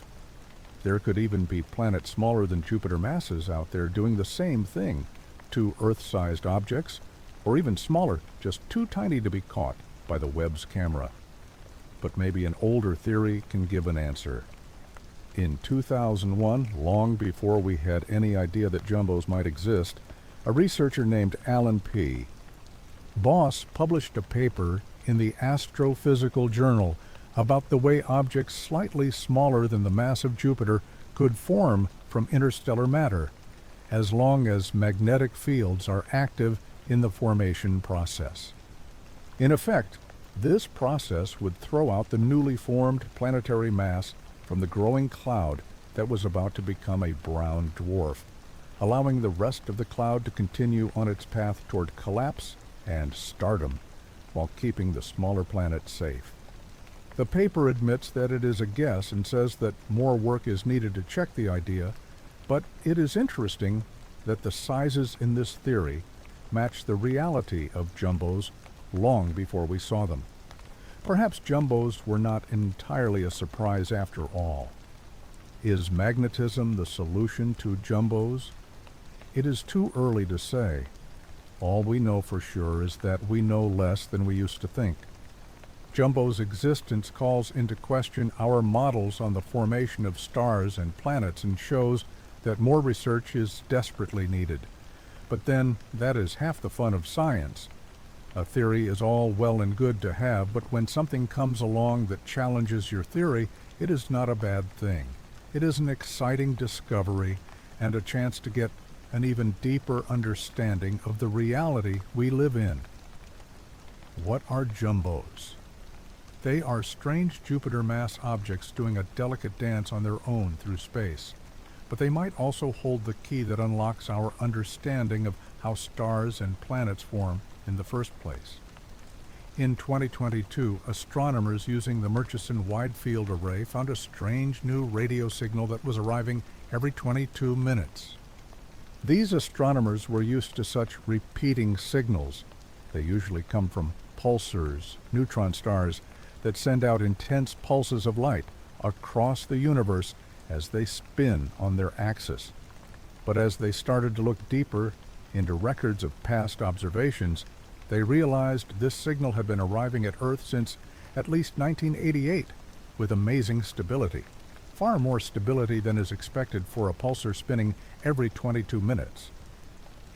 There could even be planets smaller than Jupiter masses out there doing the same thing, two Earth-sized objects, or even smaller, just too tiny to be caught by the Webb's camera. But maybe an older theory can give an answer. In 2001, long before we had any idea that jumbos might exist, a researcher named Alan P. Boss published a paper in the Astrophysical Journal about the way objects slightly smaller than the mass of Jupiter could form from interstellar matter, as long as magnetic fields are active in the formation process. In effect, this process would throw out the newly formed planetary mass from the growing cloud that was about to become a brown dwarf, allowing the rest of the cloud to continue on its path toward collapse and stardom, while keeping the smaller planet safe. The paper admits that it is a guess and says that more work is needed to check the idea, but it is interesting that the sizes in this theory match the reality of jumbos long before we saw them. Perhaps jumbos were not entirely a surprise after all. Is magnetism the solution to jumbos? It is too early to say. All we know for sure is that we know less than we used to think. Jumbo's existence calls into question our models on the formation of stars and planets and shows that more research is desperately needed. But then, that is half the fun of science. A theory is all well and good to have, but when something comes along that challenges your theory, it is not a bad thing. It is an exciting discovery and a chance to get an even deeper understanding of the reality we live in. What are jumbos? They are strange Jupiter mass objects doing a delicate dance on their own through space. But they might also hold the key that unlocks our understanding of how stars and planets form in the first place. In 2022, astronomers using the Murchison Wide Field Array found a strange new radio signal that was arriving every 22 minutes. These astronomers were used to such repeating signals. They usually come from pulsars, neutron stars, that send out intense pulses of light across the universe as they spin on their axis. But as they started to look deeper into records of past observations, they realized this signal had been arriving at Earth since at least 1988 with amazing stability, far more stability than is expected for a pulsar spinning every 22 minutes.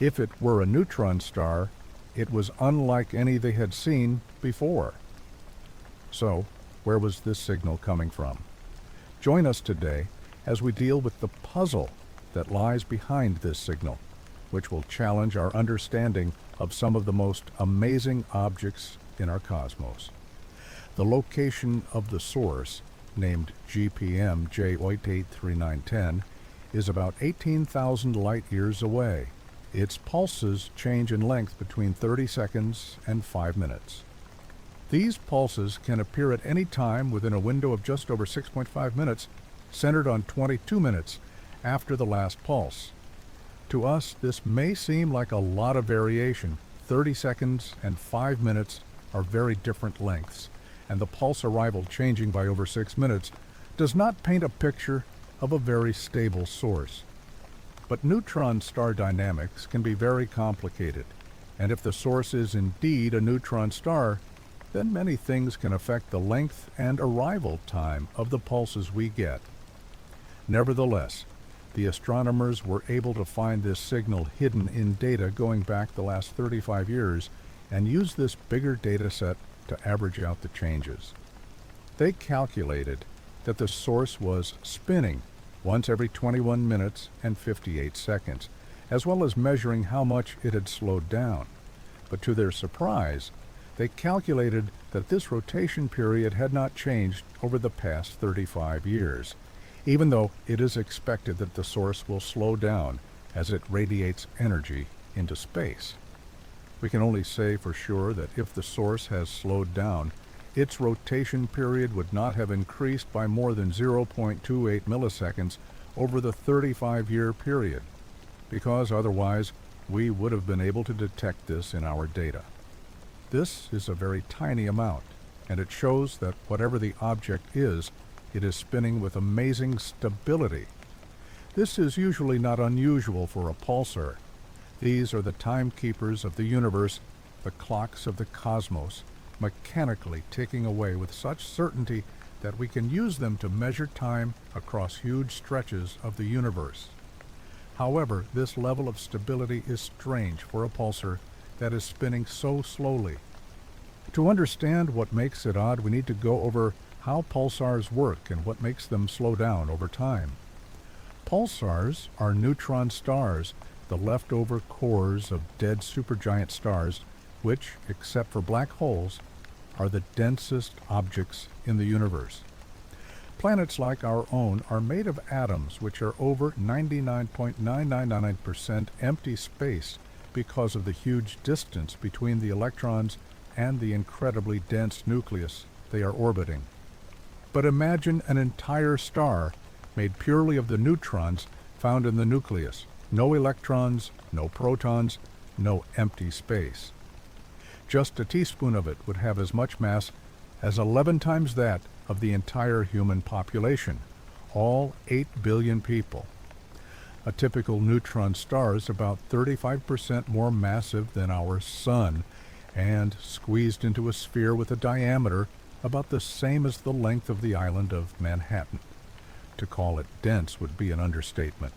If it were a neutron star, it was unlike any they had seen before. So, where was this signal coming from? Join us today as we deal with the puzzle that lies behind this signal, which will challenge our understanding of some of the most amazing objects in our cosmos. The location of the source, named GPM J883910, is about 18,000 light-years away. Its pulses change in length between 30 seconds and 5 minutes. These pulses can appear at any time within a window of just over 6.5 minutes, centered on 22 minutes after the last pulse. To us, this may seem like a lot of variation. 30 seconds and 5 minutes are very different lengths, and the pulse arrival changing by over 6 minutes does not paint a picture of a very stable source. But neutron star dynamics can be very complicated, and if the source is indeed a neutron star, then many things can affect the length and arrival time of the pulses we get. Nevertheless, the astronomers were able to find this signal hidden in data going back the last 35 years and use this bigger data set to average out the changes. They calculated that the source was spinning once every 21 minutes and 58 seconds, as well as measuring how much it had slowed down. But to their surprise, they calculated that this rotation period had not changed over the past 35 years, even though it is expected that the source will slow down as it radiates energy into space. We can only say for sure that if the source has slowed down, its rotation period would not have increased by more than 0.28 milliseconds over the 35-year period, because otherwise we would have been able to detect this in our data. This is a very tiny amount, and it shows that whatever the object is, it is spinning with amazing stability. This is usually not unusual for a pulsar. These are the timekeepers of the universe, the clocks of the cosmos, mechanically ticking away with such certainty that we can use them to measure time across huge stretches of the universe. However, this level of stability is strange for a pulsar that is spinning so slowly. To understand what makes it odd, we need to go over how pulsars work and what makes them slow down over time. Pulsars are neutron stars, the leftover cores of dead supergiant stars, which, except for black holes, are the densest objects in the universe. Planets like our own are made of atoms which are over 99.999% empty space because of the huge distance between the electrons and the incredibly dense nucleus they are orbiting. But imagine an entire star made purely of the neutrons found in the nucleus. No electrons, no protons, no empty space. Just a teaspoon of it would have as much mass as 11 times that of the entire human population, all 8 billion people. A typical neutron star is about 35% more massive than our Sun and squeezed into a sphere with a diameter about the same as the length of the island of Manhattan. To call it dense would be an understatement.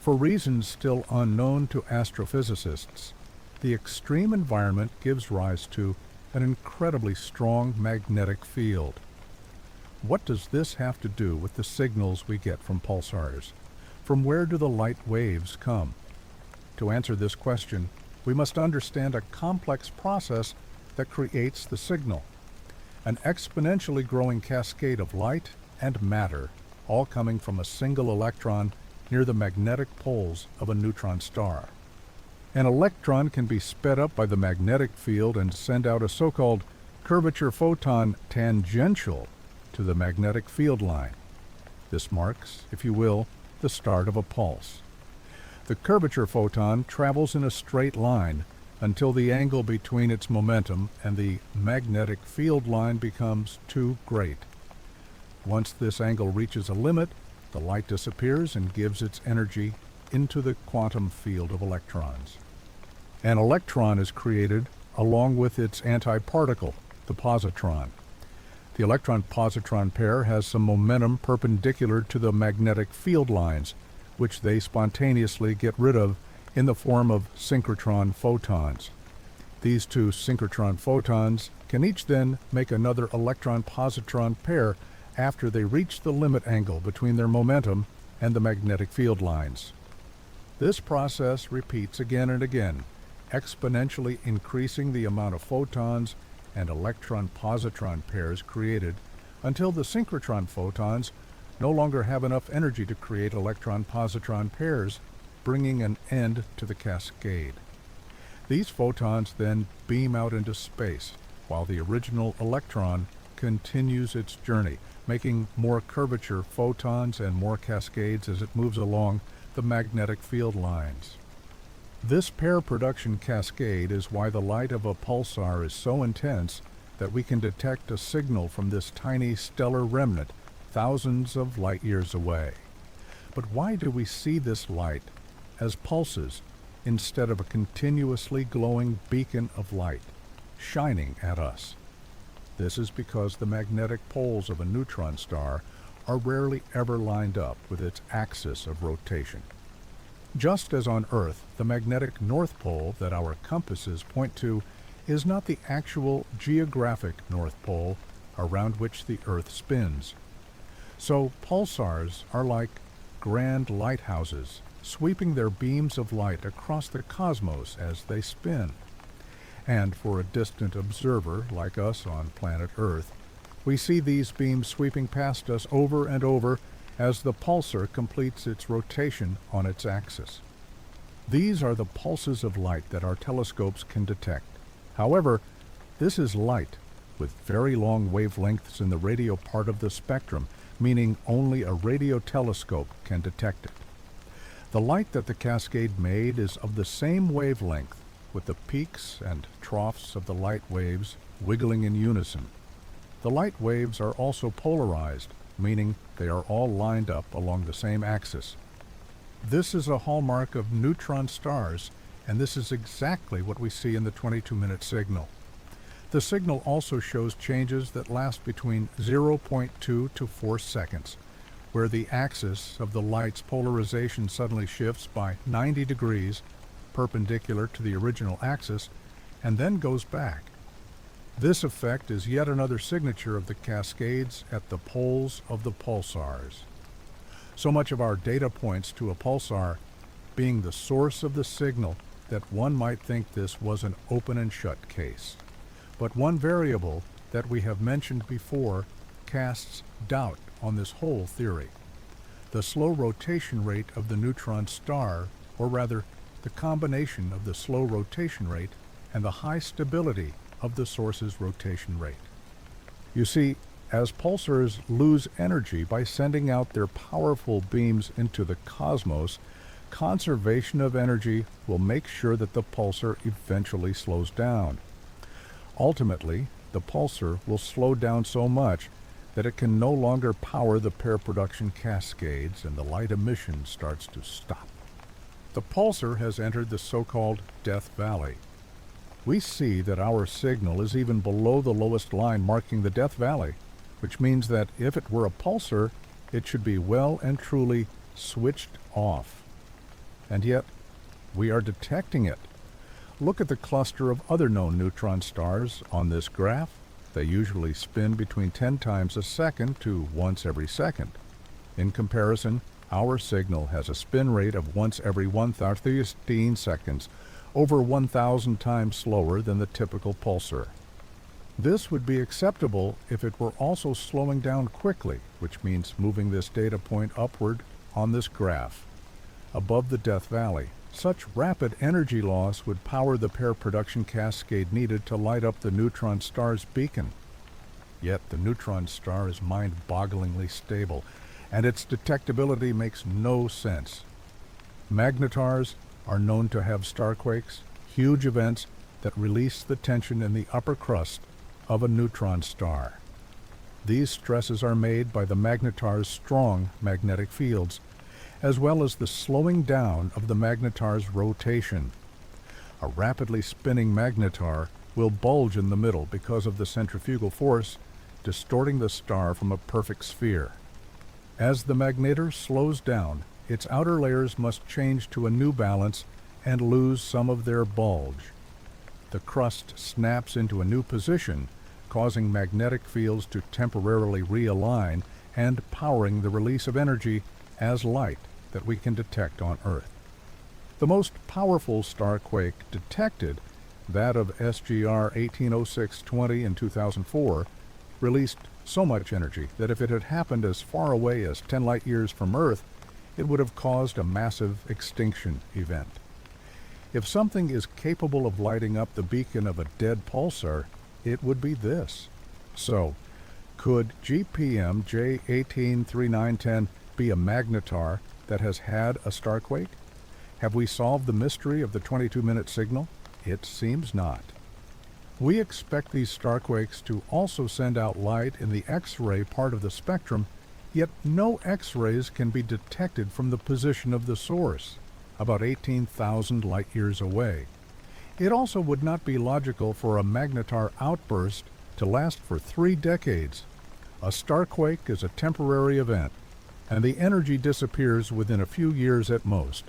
For reasons still unknown to astrophysicists, the extreme environment gives rise to an incredibly strong magnetic field. What does this have to do with the signals we get from pulsars? From where do the light waves come? To answer this question, we must understand a complex process that creates the signal. An exponentially growing cascade of light and matter, all coming from a single electron near the magnetic poles of a neutron star. An electron can be sped up by the magnetic field and send out a so-called curvature photon tangential to the magnetic field line. This marks, if you will, the start of a pulse. The curvature photon travels in a straight line until the angle between its momentum and the magnetic field line becomes too great. Once this angle reaches a limit, the light disappears and gives its energy into the quantum field of electrons. An electron is created along with its antiparticle, the positron. The electron-positron pair has some momentum perpendicular to the magnetic field lines, which they spontaneously get rid of in the form of synchrotron photons. These two synchrotron photons can each then make another electron-positron pair after they reach the limit angle between their momentum and the magnetic field lines. This process repeats again and again, exponentially increasing the amount of photons and electron-positron pairs created until the synchrotron photons no longer have enough energy to create electron-positron pairs, bringing an end to the cascade. These photons then beam out into space, while the original electron continues its journey, making more curvature photons and more cascades as it moves along the magnetic field lines. This pair production cascade is why the light of a pulsar is so intense that we can detect a signal from this tiny stellar remnant thousands of light years away. But why do we see this light as pulses instead of a continuously glowing beacon of light shining at us? This is because the magnetic poles of a neutron star are rarely ever lined up with its axis of rotation. Just as on Earth, the magnetic North Pole that our compasses point to is not the actual geographic North Pole around which the Earth spins. So pulsars are like grand lighthouses, sweeping their beams of light across the cosmos as they spin. And for a distant observer like us on planet Earth, we see these beams sweeping past us over and over as the pulsar completes its rotation on its axis. These are the pulses of light that our telescopes can detect. However, this is light with very long wavelengths in the radio part of the spectrum, meaning only a radio telescope can detect it. The light that the cascade made is of the same wavelength, with the peaks and troughs of the light waves wiggling in unison. The light waves are also polarized, meaning they are all lined up along the same axis. This is a hallmark of neutron stars, and this is exactly what we see in the 22-minute signal. The signal also shows changes that last between 0.2 to 4 seconds, where the axis of the light's polarization suddenly shifts by 90 degrees perpendicular to the original axis and then goes back. This effect is yet another signature of the cascades at the poles of the pulsars. So much of our data points to a pulsar being the source of the signal that one might think this was an open and shut case. But one variable that we have mentioned before casts doubt on this whole theory. The slow rotation rate of the neutron star, or rather, the combination of the slow rotation rate and the high stability of the source's rotation rate. You see, as pulsars lose energy by sending out their powerful beams into the cosmos, conservation of energy will make sure that the pulsar eventually slows down. Ultimately, the pulsar will slow down so much that it can no longer power the pair production cascades and the light emission starts to stop. The pulsar has entered the so-called Death Valley. We see that our signal is even below the lowest line marking the Death Valley, which means that if it were a pulsar, it should be well and truly switched off. And yet, we are detecting it. Look at the cluster of other known neutron stars on this graph. They usually spin between 10 times a second to once every second. In comparison, our signal has a spin rate of once every 1,013 seconds, over 1,000 times slower than the typical pulsar. This would be acceptable if it were also slowing down quickly, which means moving this data point upward on this graph. Above the Death Valley, such rapid energy loss would power the pair production cascade needed to light up the neutron star's beacon. Yet the neutron star is mind-bogglingly stable, and its detectability makes no sense. Magnetars are known to have starquakes, huge events that release the tension in the upper crust of a neutron star. These stresses are made by the magnetar's strong magnetic fields, as well as the slowing down of the magnetar's rotation. A rapidly spinning magnetar will bulge in the middle because of the centrifugal force, distorting the star from a perfect sphere. As the magnetar slows down, its outer layers must change to a new balance and lose some of their bulge. the crust snaps into a new position, causing magnetic fields to temporarily realign and powering the release of energy as light that we can detect on Earth. The most powerful starquake detected, that of SGR 180620 in 2004, released so much energy that if it had happened as far away as 10 light years from Earth, it would have caused a massive extinction event. If something is capable of lighting up the beacon of a dead pulsar, it would be this. So, could GPM J183910 be a magnetar that has had a starquake? Have we solved the mystery of the 22-minute signal? It seems not. We expect these starquakes to also send out light in the X-ray part of the spectrum, yet no X-rays can be detected from the position of the source, about 18,000 light-years away. It also would not be logical for a magnetar outburst to last for 3 decades. A starquake is a temporary event, and the energy disappears within a few years at most.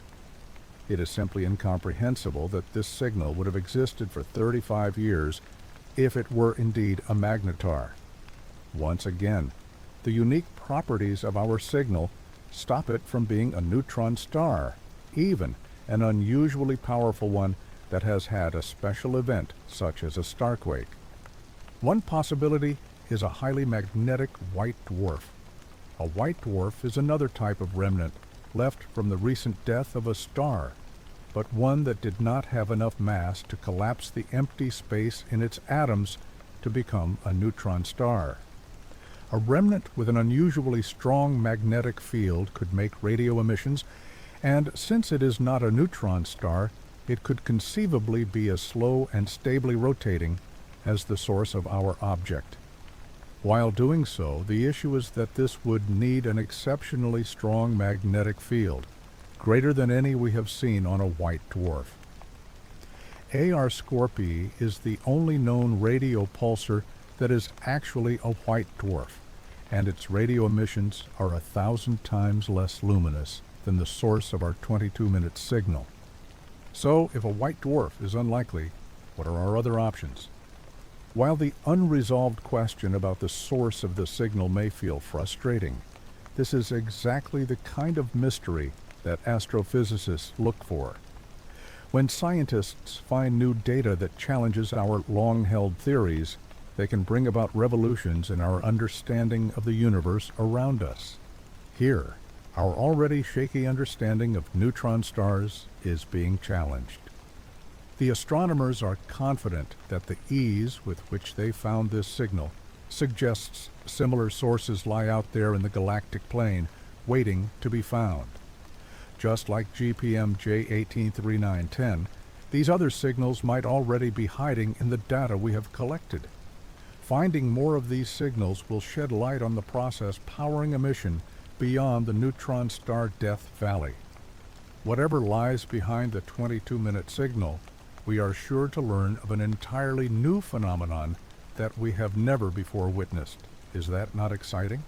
It is simply incomprehensible that this signal would have existed for 35 years if it were indeed a magnetar. Once again, the unique properties of our signal stop it from being a neutron star, even an unusually powerful one that has had a special event such as a starquake. One possibility is a highly magnetic white dwarf. A white dwarf is another type of remnant left from the recent death of a star, but one that did not have enough mass to collapse the empty space in its atoms to become a neutron star. A remnant with an unusually strong magnetic field could make radio emissions, and since it is not a neutron star, it could conceivably be as slow and stably rotating as the source of our object. While doing so, the issue is that this would need an exceptionally strong magnetic field, greater than any we have seen on a white dwarf. AR Scorpii is the only known radio pulsar that is actually a white dwarf, and its radio emissions are 1,000 times less luminous than the source of our 22-minute signal. So, if a white dwarf is unlikely, what are our other options? While the unresolved question about the source of the signal may feel frustrating, this is exactly the kind of mystery that astrophysicists look for. When scientists find new data that challenges our long-held theories, they can bring about revolutions in our understanding of the universe around us. Here, our already shaky understanding of neutron stars is being challenged. The astronomers are confident that the ease with which they found this signal suggests similar sources lie out there in the galactic plane, waiting to be found. Just like GPM J183910, these other signals might already be hiding in the data we have collected. Finding more of these signals will shed light on the process powering emission beyond the neutron star death valley. Whatever lies behind the 22-minute signal, we are sure to learn of an entirely new phenomenon that we have never before witnessed. Is that not exciting?